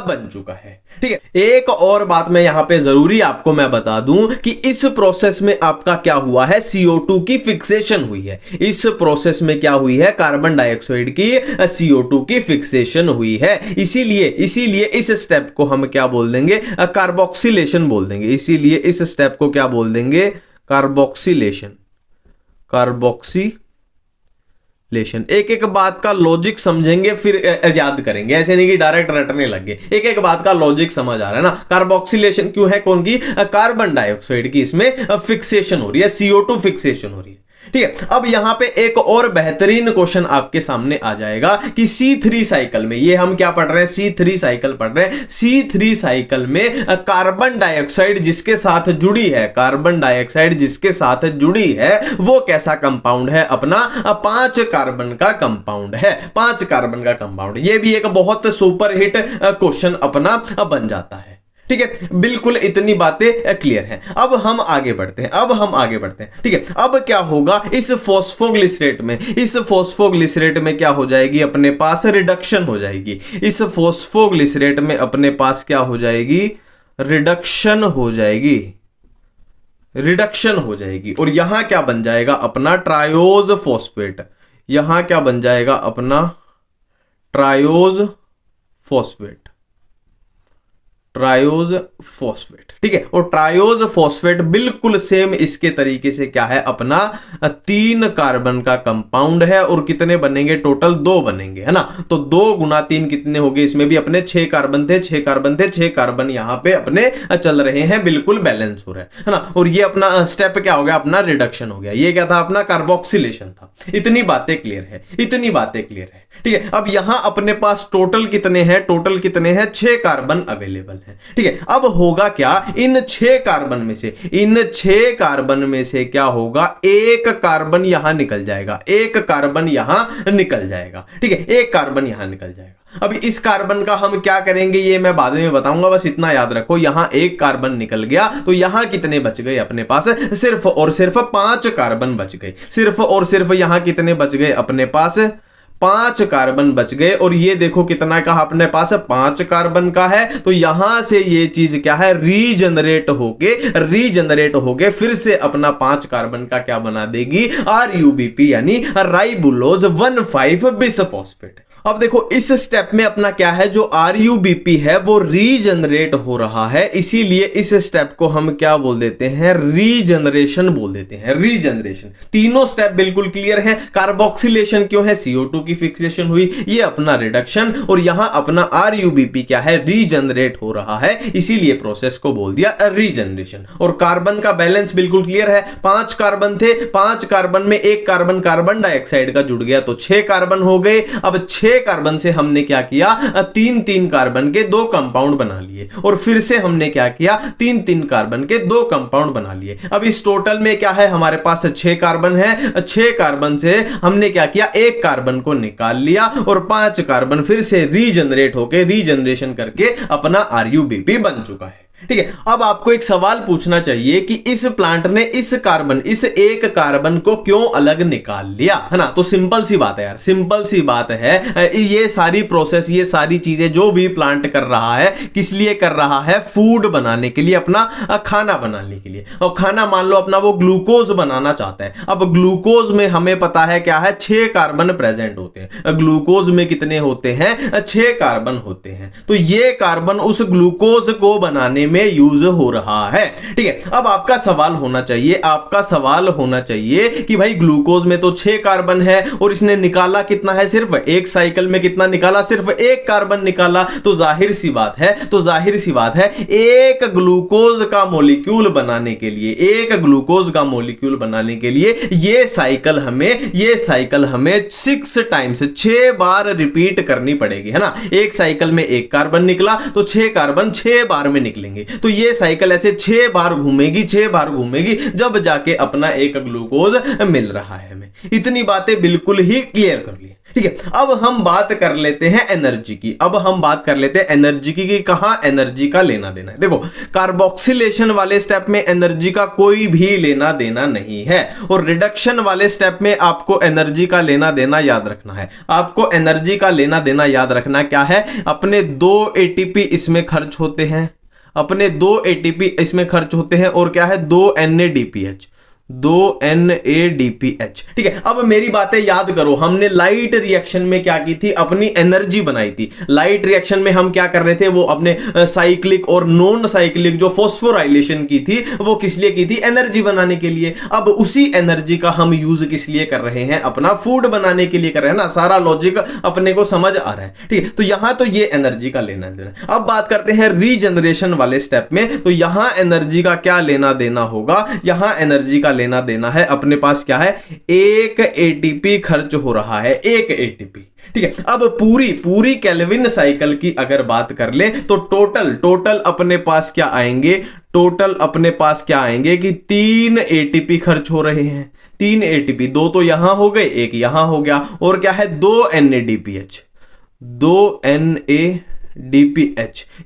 बन चुका है। ठीक है, एक और बात मैं यहां पे जरूरी आपको मैं बता दूं कि इस प्रोसेस में आपका क्या हुआ है, CO2 की फिक्सेशन हुई है। इस प्रोसेस में क्या हुई है, कार्बन डाइऑक्साइड की CO2 की फिक्सेशन हुई है। इसीलिए इस स्टेप को हम क्या बोल देंगे, कार्बोक्सिलेशन बोल देंगे। इसीलिए इस स्टेप को क्या बोल देंगे, कार्बोक्सिलेशन। एक एक बात का लॉजिक समझेंगे फिर याद करेंगे, ऐसे नहीं कि डायरेक्ट रटने लग गए। एक एक बात का लॉजिक समझ आ रहा है ना। कार्बोक्सिलेशन क्यों है, कौन की, कार्बन डाइऑक्साइड की इसमें फिक्सेशन हो रही है, CO2 फिक्सेशन हो रही है। ठीक है, अब यहां पे एक और बेहतरीन क्वेश्चन आपके सामने आ जाएगा कि C3 साइकिल में, ये हम क्या पढ़ रहे हैं, C3 साइकिल पढ़ रहे हैं। C3 साइकिल में कार्बन डाइऑक्साइड जिसके साथ जुड़ी है, वो कैसा कंपाउंड है, अपना 5 कार्बन का कंपाउंड है। 5 कार्बन का कंपाउंड, ये भी एक बहुत सुपर हिट क्वेश्चन अपना बन जाता है। ठीक है, बिल्कुल इतनी बातें क्लियर हैं। अब हम आगे बढ़ते हैं। ठीक है, अब क्या होगा, इस फॉस्फोग्लिसरेट में क्या हो जाएगी, अपने पास रिडक्शन हो जाएगी। इस फॉस्फोग्लिसरेट में अपने पास क्या हो जाएगी, रिडक्शन हो जाएगी। और यहां क्या बन जाएगा, अपना ट्रायोज फॉस्फेट। यहां क्या बन जाएगा, अपना ट्रायोज फॉस्फेट। ठीक है, और ट्रायोज फॉस्फेट बिल्कुल सेम इसके तरीके से क्या है, अपना 3 कार्बन का कंपाउंड है। और कितने बनेंगे, टोटल 2 बनेंगे, है ना। तो 2 गुना 3 कितने हो गए, इसमें भी अपने 6 कार्बन थे, 6 कार्बन यहां पे अपने चल रहे हैं, बिल्कुल बैलेंस हो रहा है ना। और ये अपना स्टेप क्या हो गया, अपना रिडक्शन हो गया। ये क्या था, अपना कार्बोक्सिलेशन था। इतनी बातें क्लियर है। ठीक है, अब यहां अपने पास टोटल कितने हैं, 6 कार्बन अवेलेबल है। ठीक है, अब होगा क्या, इन 6 कार्बन में से क्या होगा, 1 कार्बन यहां निकल जाएगा। ठीक है, 1 कार्बन यहां निकल जाएगा। अब इस कार्बन का हम क्या करेंगे, ये मैं बाद में बताऊंगा, बस इतना याद रखो। यहां 1 कार्बन निकल गया, तो यहां कितने बच गए अपने पास, सिर्फ और सिर्फ 5 कार्बन बच गए। सिर्फ और सिर्फ यहां कितने बच गए अपने पास, 5 कार्बन बच गए और ये देखो कितना का अपने पास 5 कार्बन का है। तो यहां से ये चीज क्या है, रीजनरेट होके फिर से अपना 5 कार्बन का क्या बना देगी, RUBP यानी राइबुलोज 1,5 बिसफॉस्फेट। अब देखो इस स्टेप में अपना क्या है, जो RUBP है वो रीजनरेट हो रहा है, इसीलिए इस स्टेप को हम क्या बोल देते हैं, रीजनरेशन बोल देते हैं, रीजनरेशन। तीनों स्टेप बिल्कुल क्लियर है। कार्बोक्सिलेशन क्यों है, CO2 की फिक्सेशन हुई, ये अपना रिडक्शन, और यहां अपना RUBP क्या है, रीजनरेट हो रहा है, इसीलिए प्रोसेस को बोल दिया रीजनरेशन। और कार्बन का बैलेंस बिल्कुल क्लियर है, 5 कार्बन थे, 5 कार्बन में 1 कार्बन कार्बन डाइऑक्साइड का जुड़ गया तो 6 कार्बन हो गए। अब 6 कार्बन से हमने क्या किया, 3 कार्बन के 2 कंपाउंड बना लिए, और फिर से हमने क्या किया, 3 कार्बन के 2 कंपाउंड बना लिए। अब इस टोटल में क्या है, हमारे पास 6 कार्बन है, 6 कार्बन से हमने क्या किया, 1 कार्बन को निकाल लिया और 5 कार्बन फिर से रीजनरेट होके, रीजनरेशन करके अपना RUBP बन चुका है। ठीक है। अब आपको एक सवाल पूछना चाहिए कि इस प्लांट ने इस 1 कार्बन को क्यों अलग निकाल लिया, है ना। तो सिंपल सी बात है यार, सिंपल सी बात है। ये सारी प्रोसेस, ये सारी चीजें जो भी प्लांट कर रहा है, किस लिए कर रहा है, फूड बनाने के लिए, अपना खाना बनाने के लिए। और खाना मान लो अपना वो ग्लूकोज बनाना चाहता है। अब ग्लूकोज में हमें पता है क्या है, 6 कार्बन प्रेजेंट होते हैं। ग्लूकोज में कितने होते हैं, 6 कार्बन होते हैं। तो ये कार्बन उस ग्लूकोज को बनाने में यूज हो रहा है। ठीक है। अब आपका सवाल होना चाहिए कि भाई ग्लूकोज में तो 6 कार्बन है और इसने निकाला कितना है, सिर्फ एक साइकिल में कितना निकाला, सिर्फ 1 कार्बन निकाला। तो जाहिर सी बात है एक ग्लूकोज का मॉलिक्यूल बनाने के लिए ये साइकिल हमें 6 टाइम्स, 6 बार रिपीट करनी पड़ेगी, है ना। एक साइकिल में 1 कार्बन निकला तो 6 कार्बन 6 बार में निकलेंगे। तो ये साइकिल ऐसे 6 बार घूमेगी, जब जाके अपना एक ग्लूकोज मिल रहा है हमें। इतनी बातें बिल्कुल ही क्लियर कर ली। ठीक है। अब हम बात कर लेते हैं एनर्जी की, कि कहां एनर्जी का लेना देना है। देखो कार्बोक्सिलेशन वाले स्टेप में एनर्जी का कोई भी लेना देना नहीं है, और रिडक्शन वाले स्टेप में आपको एनर्जी का लेना देना याद रखना है। आपको एनर्जी का लेना देना याद रखना क्या है, अपने 2 ATP इसमें खर्च होते हैं, और क्या है, 2 NADPH। ठीक है। अब मेरी बातें याद करो, हमने लाइट रिएक्शन में क्या की थी, अपनी एनर्जी बनाई थी। लाइट रिएक्शन में हम क्या कर रहे थे, वो अपने साइक्लिक और नॉन साइक्लिक जो फॉस्फोराइलेशन की थी, वो किस लिए की थी, एनर्जी बनाने के लिए। अब उसी एनर्जी का हम यूज किस लिए कर रहे हैं, अपना फूड बनाने के लिए कर रहे हैं ना। सारा लॉजिक अपने को समझ आ रहा है। ठीक है। तो यहां तो ये एनर्जी का लेना देना। अब बात करते हैं रीजनरेशन वाले स्टेप में। तो यहां एनर्जी का क्या लेना देना होगा, यहां एनर्जी का लेना देना है, अपने पास क्या है, 1 ATP खर्च हो रहा है, 1 ATP। ठीक है। अब पूरी केल्विन साइकिल की अगर बात कर ले तो टोटल अपने पास क्या आएंगे, कि 3 ATP खर्च हो रहे हैं। 3 ATP, 2 तो यहां हो गए, 1 यहां हो गया, और क्या है, 2 NADPH।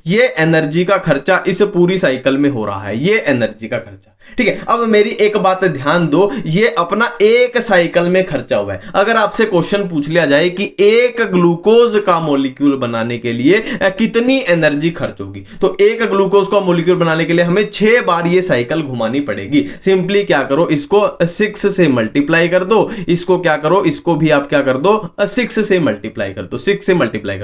ये एनर्जी का खर्चा इस पूरी साइकिल में हो रहा है, ये एनर्जी का खर्चा। ठीक है। अब मेरी एक बात ध्यान दो, ये अपना एक साइकिल में खर्चा हुआ है। अगर आपसे क्वेश्चन पूछ लिया जाए कि एक ग्लूकोज का मॉलिक्यूल बनाने के लिए कितनी एनर्जी खर्च होगी, तो एक ग्लूकोज का मॉलिक्यूल बनाने के लिए हमें 6 बार ये साइकिल घुमानी पड़ेगी। सिंपली क्या करो, इसको 6 से मल्टीप्लाई कर दो, इसको क्या करो, इसको भी आप क्या कर दो, 6 से मल्टीप्लाई कर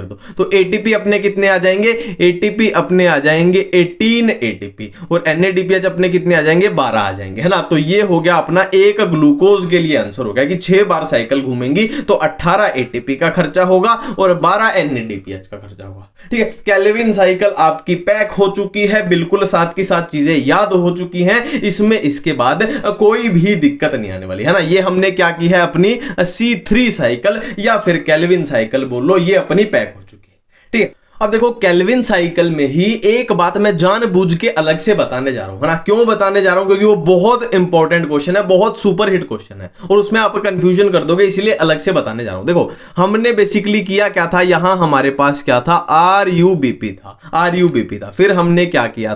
दो, तो ATP अपने कितने आ जाएंगे, ATP अपने आ जाएंगे 18 ATP, और NADPH अपने कितने आ जाएंगे, 12 आ जाएंगे, है ना। तो ये हो गया अपना एक ग्लूकोज के लिए आंसर हो गया कि 6 बार साइकिल घूमेंगी तो 18 ATP का खर्चा होगा और 12 NADPH का खर्चा होगा। ठीक है। केल्विन साइकिल आपकी पैक हो चुकी है, बिल्कुल साथ की साथ चीजें याद हो चुकी हैं, इसमें इसके बाद कोई भी दिक्कत नहीं आने वाली, है ना। ये हमने क्या की है, अपनी C3 साइकिल या फिर केल्विन साइकिल बोलो, ये अपनी पैक हो चुकी है। ठीक है। अब देखो केल्विन साइकिल में ही एक बात मैं जानबूझ के अलग से बताने जा रहा हूं, है ना। क्यों बताने जा रहा हूं? क्योंकि वो बहुत इंपॉर्टेंट क्वेश्चन है, बहुत सुपर हिट क्वेश्चन है और उसमें आप कंफ्यूजन कर दोगे, इसलिए अलग से बताने जा रहा हूं। देखो हमने बेसिकली किया क्या था, यहां हमारे पास क्या था, RUBP था, RUBP था। फिर हमने क्या किया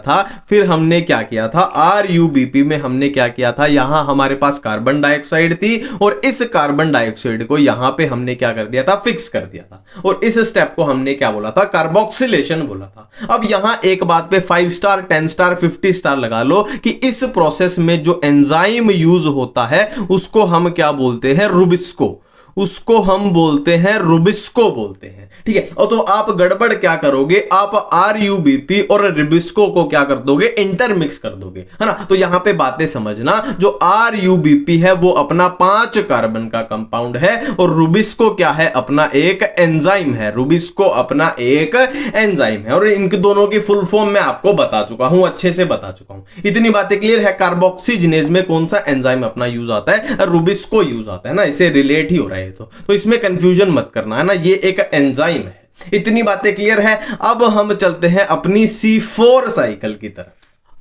था, RUBP में हमने क्या किया था, यहां हमारे पास कार्बन डाइऑक्साइड थी और इस कार्बन डाइऑक्साइड को यहां पे हमने क्या कर दिया था, फिक्स कर दिया था। और इस स्टेप को हमने क्या बोला था, कार्बोक्सिलेशन बोला था। अब यहां एक बात पे 5 स्टार 10 स्टार 50 स्टार लगा लो कि इस प्रोसेस में जो एंजाइम यूज होता है उसको हम क्या बोलते हैं, रुबिस्को, उसको हम बोलते हैं रुबिस्को बोलते हैं, ठीक है। और तो आप गड़बड़ क्या करोगे, आप RUBP और रुबिस्को को क्या कर दोगे, इंटरमिक्स कर दोगे, है ना। तो यहां पे बातें समझना, जो RUBP है वो अपना 5 कार्बन का कंपाउंड है और रुबिस्को क्या है, अपना एक एंजाइम है, रुबिस्को अपना एक एंजाइम है। और इनके दोनों की फुल फॉर्म मैं आपको बता चुका हूं, अच्छे से बता चुका हूं, इतनी बातें क्लियर है। कार्बोक्सीजिनेज में कौन सा एंजाइम अपना यूज आता है, रुबिस्को यूज आता है ना, इसे रिलेट ही हो रहा है तो इसमें कंफ्यूजन मत करना, है ना, ये एक एंजाइम है। इतनी बातें क्लियर है। अब हम चलते हैं अपनी C4 साइकिल की तरफ।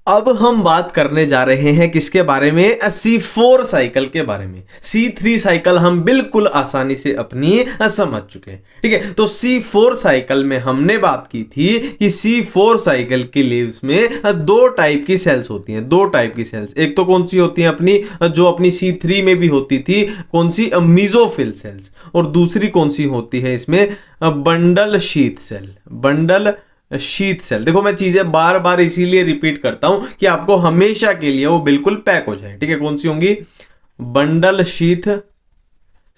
अब हम बात करने जा रहे हैं किसके बारे में, C4 साइकिल के बारे में। C3 साइकिल हम बिल्कुल आसानी से अपनी समझ चुके हैं, ठीक है। तो C4 साइकिल में हमने बात की थी कि C4 साइकिल की लीव्स में 2 टाइप की सेल्स होती हैं, 2 टाइप की सेल्स। एक तो कौन सी होती है अपनी, जो अपनी C3 में भी होती थी, कौन सी, मीजोफिल सेल्स। और दूसरी कौन सी होती है इसमें, bundle sheath cell, bundle sheath cell. देखो मैं चीजें बार बार इसीलिए रिपीट करता हूं कि आपको हमेशा के लिए वो बिल्कुल पैक हो जाए, ठीक है। कौन सी होंगी, बंडल शीथ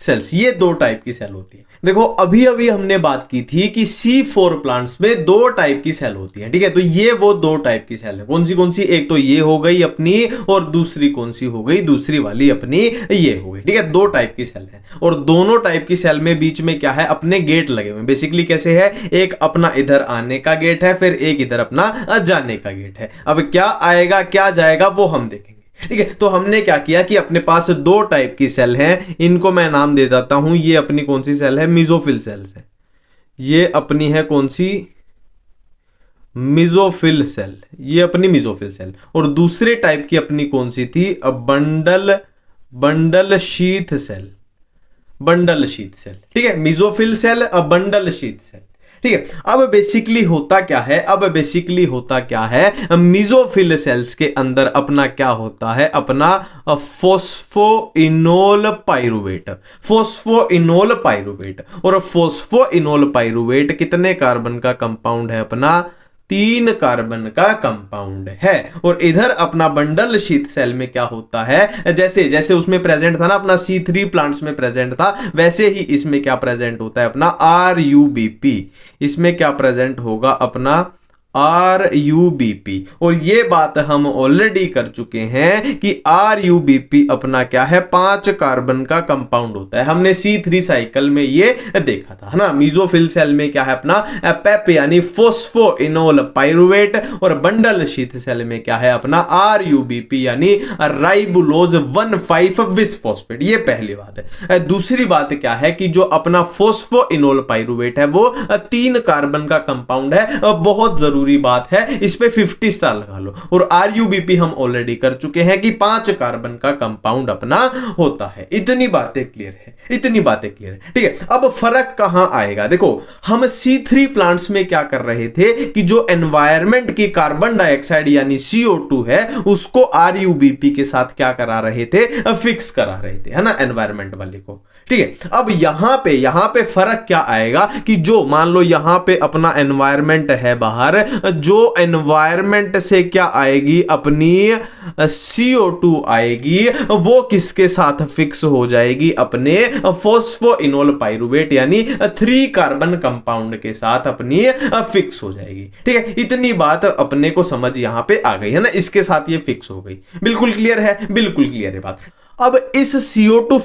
सेल्स, ये 2 टाइप की सेल होती है। देखो अभी अभी हमने बात की थी कि C4 प्लांट्स में 2 टाइप की सेल होती है, ठीक है। तो ये वो 2 टाइप की सेल है, कौन सी, एक तो ये हो गई अपनी और दूसरी कौन सी हो गई, दूसरी वाली अपनी ये हो गई, ठीक है। 2 टाइप की सेल है और दोनों टाइप की सेल में बीच में क्या है, अपने गेट लगे हुए। बेसिकली कैसे है, एक अपना इधर आने का गेट है, फिर एक इधर अपना जाने का गेट है। अब क्या आएगा क्या जाएगा वो हम देखेंगे, ठीक है। तो हमने क्या किया कि अपने पास 2 टाइप की सेल हैं, इनको मैं नाम दे देता हूं। ये अपनी कौन सी सेल है, मिजोफिल सेल्स है। ये अपनी है कौन सी, मिजोफिल सेल, ये अपनी मिजोफिल सेल। और दूसरे टाइप की अपनी कौन सी थी, bundle sheath cell, bundle sheath cell, ठीक है। Mesophyll cell, bundle sheath cell, ठीक है। अब बेसिकली होता क्या है, मिजोफिल सेल्स के अंदर अपना क्या होता है, अपना फोस्फोइनोल पाइरुवेट, फोस्फोइनोल पाइरुवेट। और फोस्फोइनोल पाइरुवेट कितने कार्बन का कंपाउंड है, अपना 3 कार्बन का कंपाउंड है। और इधर अपना बंडल शीथ सेल में क्या होता है, जैसे जैसे उसमें प्रेजेंट था ना, अपना C3 प्लांट्स में प्रेजेंट था, वैसे ही इसमें क्या प्रेजेंट होता है, अपना RUBP। इसमें क्या प्रेजेंट होगा, अपना RUBP। और ये बात हम ऑलरेडी कर चुके हैं कि RUBP अपना क्या है, 5 कार्बन का कंपाउंड होता है। हमने C3 साइकिल में ये देखा था, है ना। मिजोफिल सेल में क्या है, अपना पेप यानी फोस्फोइनोल पाइरुवेट। और बंडल शीथ सेल में क्या है, अपना RUBP यानी राइबुलोज 1,5 बिसफॉस्फेट। ये पहली बात है। दूसरी बात क्या है कि जो अपना फोस्फोइनोल पाइरुवेट है वो 3 कार्बन का कंपाउंड है, बहुत जरूरी बात है, इस पे 50 स्टार लगा लो। और RUBP हम ऑलरेडी कर चुके हैं कि 5 कार्बन का कंपाउंड अपना होता है। इतनी बातें क्लियर है, इतनी बातें क्लियर है, ठीक है। अब फर्क कहां आएगा, देखो हम C3 प्लांट्स में क्या कर रहे थे कि जो एनवायरमेंट की कार्बन डाइऑक्साइड यानी CO2 है उसको RUBP के साथ क्या करा रहे थे, फिक्स करा रहे थे, है ना, एनवायरमेंट वाले को, ठीक है। अब यहां पे फर्क क्या आएगा कि जो मान लो यहां पे अपना एनवायरमेंट है बाहर, जो एनवायरमेंट से क्या आएगी, अपनी CO2 आएगी, वो किसके साथ फिक्स हो जाएगी, अपने फोस्फोइनोल पाइरुवेट यानी 3 कार्बन कंपाउंड के साथ अपनी फिक्स हो जाएगी, ठीक है। इतनी बात अपने को समझ यहां पे आ गई, है ना, इसके साथ ये फिक्स हो गई। बिल्कुल क्लियर है, बिल्कुल क्लियर है बात। अब इस CO2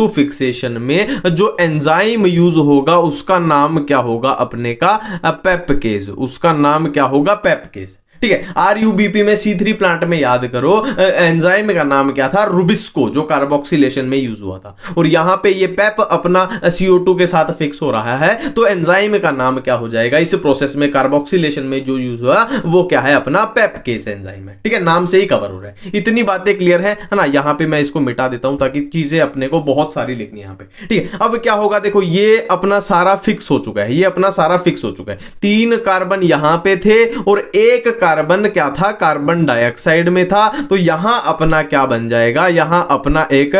फिक्सेशन में जो एंजाइम यूज होगा उसका नाम क्या होगा, अपने का पेप्केज, उसका नाम क्या होगा, पेप्केज, ठीक है। आरयूबीपी में C3 प्लांट में याद करो एंजाइम का नाम क्या था, रुबिस्को, जो कार्बोक्सिलेशन में यूज हुआ था। और यहां पे ये पेप अपना CO2 के साथ फिक्स हो रहा है, तो एंजाइम का नाम क्या हो जाएगा इस प्रोसेस में, कार्बोक्सिलेशन में जो यूज हुआ वो क्या है, अपना पेप केस एंजाइम है। ठीक है, नाम से ही कवर हो रहा है। इतनी बातें क्लियर है ना। यहां पे मैं इसको मिटा देता हूं ताकि चीजें अपने को बहुत सारी लिखनी है यहां पे। ठीक है, अब क्या होगा, देखो ये अपना सारा फिक्स हो चुका है, ये अपना सारा फिक्स हो चुका है। 3 कार्बन यहां पे थे और 1 कार्बन क्या था, कार्बन डाइऑक्साइड में था। तो यहां अपना क्या बन जाएगा, यहां अपना एक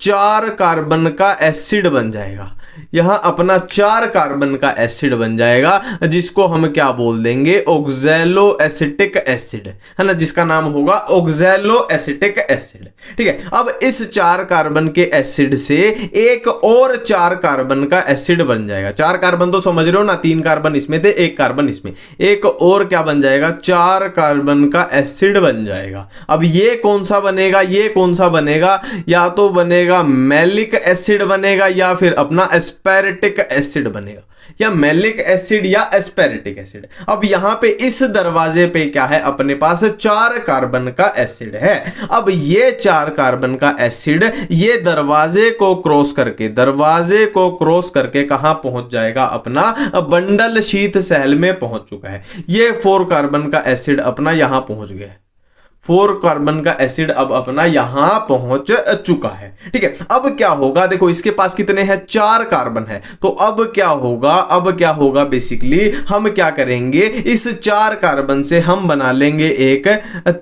4 कार्बन का एसिड बन जाएगा। यहां अपना 4 कार्बन का एसिड बन जाएगा, जिसको हम क्या बोल देंगे, ऑक्सैलो एसिटिक एसिड, है ना, जिसका नाम होगा ऑक्सैलो एसिटिक एसिड। ठीक है, अब इस 4 कार्बन के एसिड से एक और 4 कार्बन का एसिड बन जाएगा। 4 कार्बन तो समझ रहे हो ना, 3 कार्बन इसमें थे, 1 कार्बन इसमें, एक और क्या बन जाएगा, 4 कार्बन का एसिड बन जाएगा। अब ये कौन सा बनेगा, ये कौन सा बनेगा, या तो बनेगा मैलिक एसिड बनेगा या फिर अपना एस्पेरेटिक एसिड बनेगा, या मैलिक एसिड या एस्पेरेटिक एसिड। अब यहां पे इस दरवाजे पे क्या है, अपने पास 4 कार्बन का एसिड है। अब ये 4 कार्बन का एसिड ये दरवाजे को क्रॉस करके कहां पहुंच जाएगा, अपना बंडल शीथ सेल में पहुंच चुका है। ये 4 कार्बन का एसिड अपना यहां पहुंच गया, 4 कार्बन का एसिड अब अपना यहां पहुंच चुका है। ठीक है, अब क्या होगा, देखो इसके पास कितने हैं, 4 कार्बन है। तो अब क्या होगा, बेसिकली हम क्या करेंगे, इस 4 कार्बन से हम बना लेंगे एक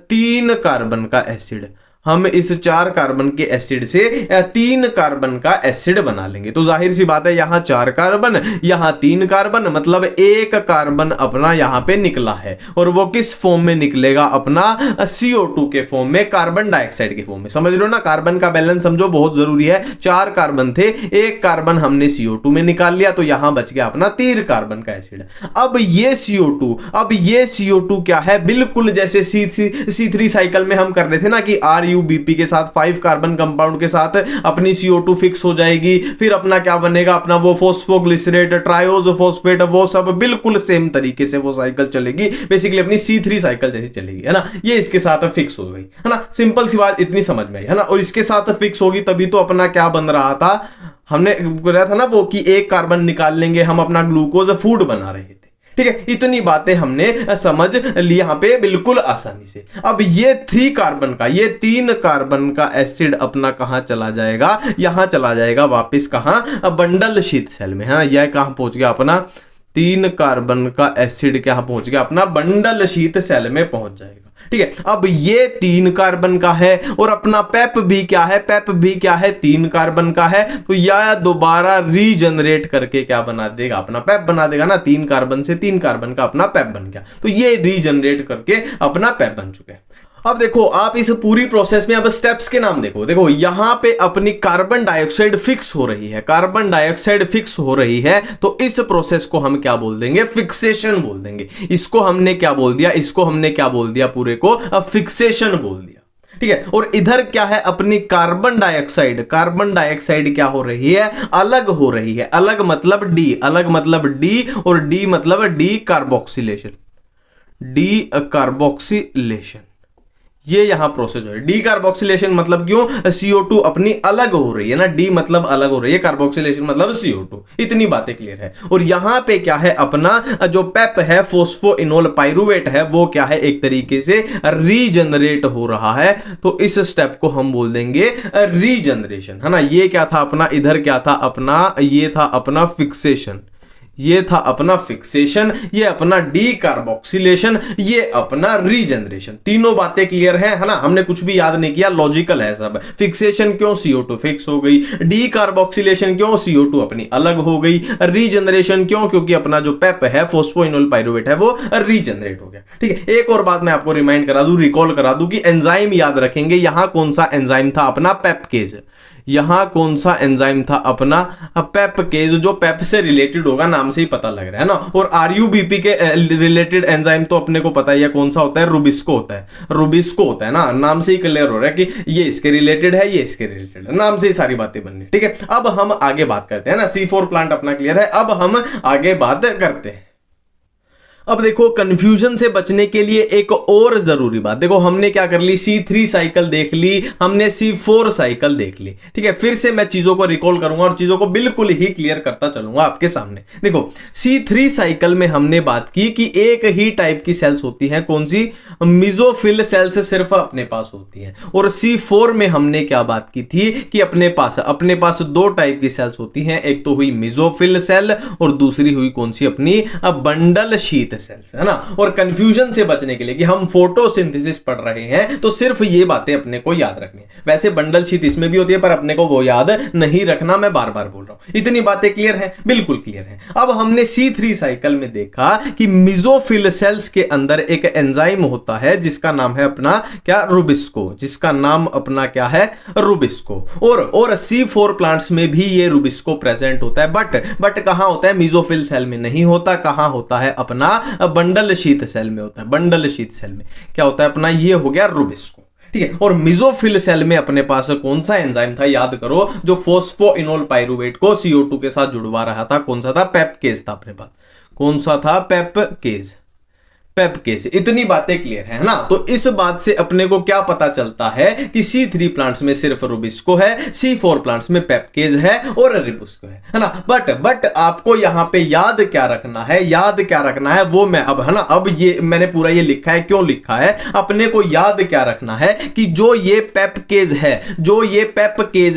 3 कार्बन का एसिड। हम इस 4 कार्बन के एसिड से 3 कार्बन का एसिड बना लेंगे। तो जाहिर सी बात है, यहां 4 कार्बन, यहां 3 कार्बन, मतलब 1 कार्बन अपना यहां पे निकला है। और वो किस फॉर्म में निकलेगा, अपना CO2 के फॉर्म में, कार्बन डाइऑक्साइड के फॉर्म में। समझ लो ना, कार्बन का बैलेंस समझो, बहुत जरूरी है। 4 कार्बन थे, 1 कार्बन हमने CO2 में निकाल लिया, तो यहां बच गया अपना 3 कार्बन का एसिड। अब ये CO2 क्या है, बिल्कुल जैसे C3 साइकिल में हम कर रहे थे ना कि RUBP के साथ 5 कार्बन कंपाउंड के साथ अपनी CO2 फिक्स हो जाएगी, फिर अपना क्या बनेगा, अपना वो फॉस्फोग्लिसरेट, ट्रायोज फॉस्फेट, वो सब बिल्कुल सेम तरीके से वो साइकिल चलेगी, बेसिकली अपनी C3 साइकिल जैसी चलेगी, है ना। ये इसके साथ फिक्स हो गई, है ना। सिंपल सी बात इतनी समझ में आई, है ना। और इसके साथ फिक्स होगी तभी तो अपना क्या बन रहा था, हमने बोला था ना वो कि 1 कार्बन निकाल लेंगे, हम अपना ग्लूकोज फूड बना रहे थे। ठीक है, इतनी बातें हमने समझ ली यहां पे बिल्कुल आसानी से। अब ये 3 कार्बन का एसिड अपना कहां चला जाएगा, यहां चला जाएगा वापस, कहां, बंडल शीथ सेल में। हाँ, यह कहां पहुंच गया, अपना 3 कार्बन का एसिड कहां पहुंच गया, अपना बंडल शीथ सेल में पहुंच जाएगा। ठीक है, अब ये 3 कार्बन का है और अपना पेप भी क्या है, 3 कार्बन का है। तो यह दोबारा रीजनरेट करके क्या बना देगा, अपना पेप बना देगा ना। 3 कार्बन से 3 कार्बन का अपना पेप बन गया, तो ये रीजनरेट करके अपना पेप बन चुके हैं। अब देखो आप इस पूरी प्रोसेस में अब स्टेप्स के नाम देखो यहां पे अपनी कार्बन डाइऑक्साइड फिक्स हो रही है, तो इस प्रोसेस को हम क्या बोल देंगे, फिक्सेशन बोल देंगे। इसको हमने क्या बोल दिया, पूरे को फिक्सेशन बोल दिया। ठीक है, और इधर क्या है, अपनी कार्बन डाइऑक्साइड क्या हो रही है, अलग हो रही है। अलग मतलब डी, और डी मतलब डी कार्बोक्सिलेशन। ये यहां प्रोसेस हो रही है। डी कार्बोक्सिलेशन मतलब क्यों, CO2 अपनी अलग हो रही है ना, डी मतलब अलग हो रही है, कार्बोक्सिलेशन मतलब CO2। इतनी बातें क्लियर है। और यहां पे क्या है, अपना जो पेप है, फोस्फोइनोल पाइरुवेट है, वो क्या है, एक तरीके से रीजनरेट हो रहा है। तो इस स्टेप को हम बोल देंगे रीजनरेशन, है ना। ये क्या था अपना, इधर क्या था अपना, ये था अपना फिक्सेशन, ये था अपना फिक्सेशन, ये अपना डीकार्बोक्सिलेशन, ये अपना रीजनरेशन। तीनों बातें क्लियर है ना। हमने कुछ भी याद नहीं किया, लॉजिकल है सब। फिक्सेशन क्यों, CO2 फिक्स हो गई। डीकार्बोक्सिलेशन क्यों, CO2 अपनी अलग हो गई। रीजनरेशन क्यों, क्योंकि अपना जो पेप है, फोस्फोइनोल पाइरुवेट है, वो रीजनरेट हो गया। ठीक है, एक और बात मैं आपको रिमाइंड करा दूं, रिकॉल करा दूं कि एंजाइम याद रखेंगे। यहां कौन सा एंजाइम था, अपना पेपकेज। यहां कौन सा एंजाइम था, अपना पेपकेज, जो पेप से रिलेटेड होगा, नाम से ही पता लग रहा है ना। और RUBP के रिलेटेड एंजाइम तो अपने को पता ही है कौन सा होता है, रुबिस्को होता है ना। नाम से ही क्लियर हो रहा है कि ये इसके रिलेटेड है, ये इसके रिलेटेड है, नाम से ही सारी बातें बननी। ठीक है, अब हम आगे बात करते हैं ना। C4 प्लांट अपना क्लियर है, अब हम आगे बात करते हैं। अब देखो कंफ्यूजन से बचने के लिए एक और जरूरी बात, देखो हमने क्या कर ली, C3 साइकिल देख ली, हमने C4 साइकिल देख ली, ठीक है। फिर से मैं चीजों को रिकॉल करूंगा और चीजों को बिल्कुल ही क्लियर करता चलूंगा आपके सामने। देखो C3 साइकिल में हमने बात की कि एक ही टाइप की सेल्स होती हैं, कौन सी, मिजोफिल सेल्स सिर्फ अपने पास होती हैं। और C4 में हमने क्या बात की थी कि अपने पास दो टाइप की सेल्स होती हैं, एक तो हुई मिजोफिल सेल और दूसरी हुई कौन सी, अपनी बंडल शीथ सेल्स, है ना। और कंफ्यूजन से बचने के लिए कि हम फोटोसिंथेसिस पढ़ रहे हैं तो सिर्फ ये बातें अपने को याद रखनी है। वैसे बंडल शीथ इसमें भी होती है पर अपने को वो याद नहीं रखना, मैं बार बार बोल रहा हूं। इतनी बातें क्लियर है, बिल्कुल क्लियर है। अब हमने C3 साइकिल में देखा कि मिजोफिल सेल्स के अंदर एक एंजाइम होता है जिसका नाम है अपना क्या, रुबिस्को, जिसका नाम अपना क्या है, रुबिस्को। और C4 प्लांट्स में भी ये रुबिस्को प्रेजेंट होता है, बट कहां होता है, मिजोफिल सेल में नहीं होता। कहां होता है, अपना बंडल शीथ सेल में होता है। बंडल शीथ सेल में क्या होता है अपना, ये हो गया रुबिस्को, ठीक है। और मिजोफिल सेल में अपने पास कौन सा एंजाइम था, याद करो, जो फोस्फोइनोल पाइरुवेट को CO2 के साथ जुड़वा रहा था, कौन सा था, पेप्केज था अपने पास। कौन सा था, पेप्केज। इतनी बातें क्लियर है ना। तो इस बात से अपने को क्या पता चलता है कि C3 प्लांट्स में सिर्फ रुबिस्को है, C4 प्लांट्स में पेप्केज है और रिबुस्को है ना। बट आपको यहां पे याद क्या रखना है वो मैं अब, है ना, अब ये मैंने पूरा ये लिखा है, क्यों लिखा है, अपने को याद क्या रखना है कि जो ये पेप्केज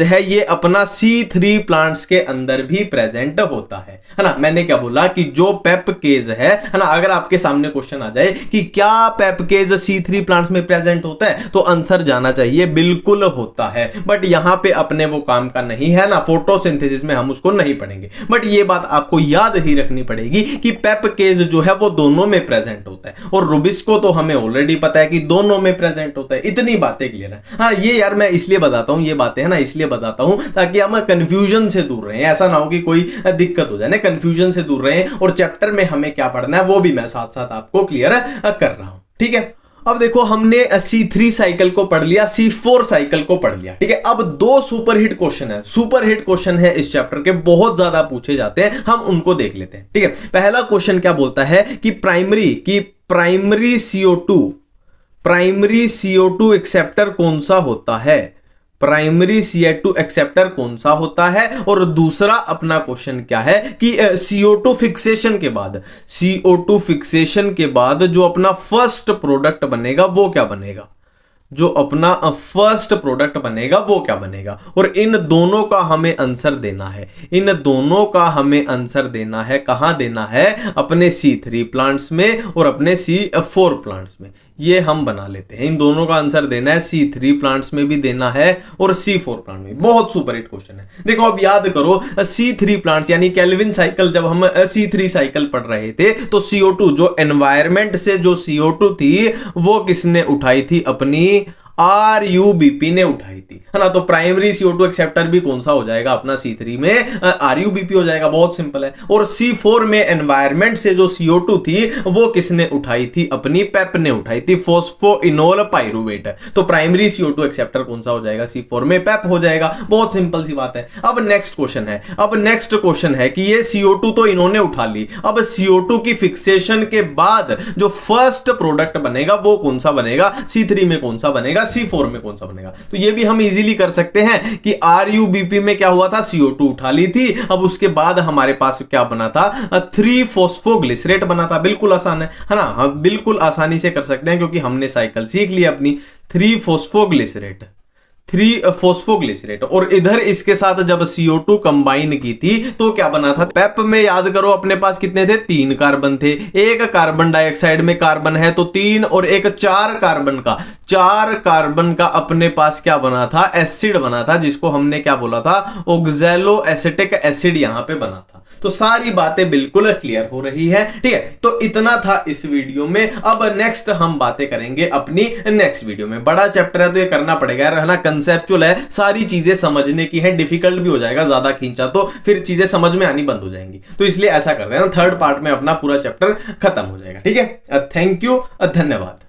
है ये अपना C3 प्लांट्स के अंदर भी प्रेजेंट होता है ना। मैंने क्या बोला कि जो पेप्केज है ना, अगर आपके सामने क्वेश्चन जाए कि क्या पेप्केज C3 प्लांट्स में प्रेजेंट होता है, तो आंसर जाना चाहिए बिल्कुल होता है। बट यहां पे अपने वो काम का नहीं है ना, फोटोसिंथेसिस में हम उसको नहीं पढ़ेंगे। बट ये बात आपको याद ही रखनी पड़ेगी कि पेप्केज जो है वो दोनों में प्रेजेंट होता है, और रुबिस्को तो हमें ऑलरेडी पता है कि दोनों में प्रेजेंट होता है। इतनी बातें क्लियर है। हाँ, ये यार मैं इसलिए बताता हूं, ये बातें है ना इसलिए बताता हूं ताकि हम कंफ्यूजन से दूर रहें, ऐसा ना हो कि कोई दिक्कत हो जाए ना, कंफ्यूजन से दूर रहें। और चैप्टर में हमें क्या पढ़ना है वो भी मैं साथ साथ आपको क्लियर कर रहा हूं, ठीक है। अब देखो हमने C3 साइकिल को पढ़ लिया, C4 साइकिल को पढ़ लिया, ठीक है। अब दो सुपरहिट क्वेश्चन है इस चैप्टर के, बहुत ज्यादा पूछे जाते हैं, हम उनको देख लेते हैं, ठीक है। पहला क्वेश्चन क्या बोलता है कि प्राइमरी CO2 एक्सेप्टर कौन सा होता है, प्राइमरी CO2 एक्सेप्टर कौन सा होता है। और दूसरा अपना क्वेश्चन क्या है कि CO2 फिक्सेशन के बाद जो अपना फर्स्ट प्रोडक्ट बनेगा वो क्या बनेगा, और इन दोनों का हमें आंसर देना है, कहां देना है, अपने C3 प्लांट्स में और अपने C4 प्लांट्स में। ये हम बना लेते हैं, इन दोनों का आंसर देना है, C3 प्लांट्स में भी देना है और C4 प्लांट में। बहुत सुपर हिट क्वेश्चन है। देखो अब याद करो, C3 प्लांट्स यानी केल्विन साइकिल, जब हम C3 साइकिल पढ़ रहे थे तो CO2 जो एनवायरमेंट से जो CO2 थी वो किसने उठाई थी, अपनी RUBP ने उठाई थी, है ना। तो प्राइमरी CO2 एक्सेप्टर भी कौन सा हो जाएगा, अपना C3 में RUBP हो जाएगा, बहुत सिंपल है। और C4 में एनवायरमेंट से जो CO2 थी वो किसने उठाई थी, अपनी पेप ने उठाई थी, फोस्फोइनोल पाइरुवेट। तो प्राइमरी CO2 एक्सेप्टर कौन सा हो जाएगा, C4 में पेप हो जाएगा, बहुत सिंपल सी बात है। अब नेक्स्ट क्वेश्चन है कि ये CO2 तो इन्होंने उठा ली, अब CO2 की फिक्सेशन के बाद जो फर्स्ट प्रोडक्ट बनेगा वो कौन सा बनेगा, C3 में कौन सा बनेगा, C4 में कौन सा बनेगा। तो ये भी हम इजीली कर सकते हैं कि RUBP में क्या हुआ था, CO2 उठा ली थी, अब उसके बाद हमारे पास क्या बना था, 3 फोस्फोग्लिसरेट बना था। बिल्कुल आसान है ना, हम बिल्कुल आसानी से कर सकते हैं क्योंकि हमने साइकिल सीख ली अपनी। 3 फोस्फोग्लिसरेट और इधर इसके साथ जब CO2 कंबाइन की थी तो क्या बना था, पेप में याद करो अपने पास कितने थे, 3 कार्बन थे, एक कार्बन डाइऑक्साइड में कार्बन है तो 3 और एक 4 कार्बन का अपने पास क्या बना था, एसिड बना था, जिसको हमने क्या बोला था, ऑक्सैलो एसिटिक एसिड यहां पे बना था। तो सारी बातें बिल्कुल क्लियर हो रही है, ठीक है। तो इतना था इस वीडियो में। अब नेक्स्ट हम बातें करेंगे अपनी नेक्स्ट वीडियो में। बड़ा चैप्टर है तो ये करना पड़ेगा यार, है ना, कंसेप्चुअल है, सारी चीजें समझने की है, डिफिकल्ट भी हो जाएगा, ज्यादा खींचा तो फिर चीजें समझ में आनी बंद हो जाएंगी। तो इसलिए ऐसा करते हैं ना, थर्ड पार्ट में अपना पूरा चैप्टर खत्म हो जाएगा, ठीक है। थैंक यू, धन्यवाद।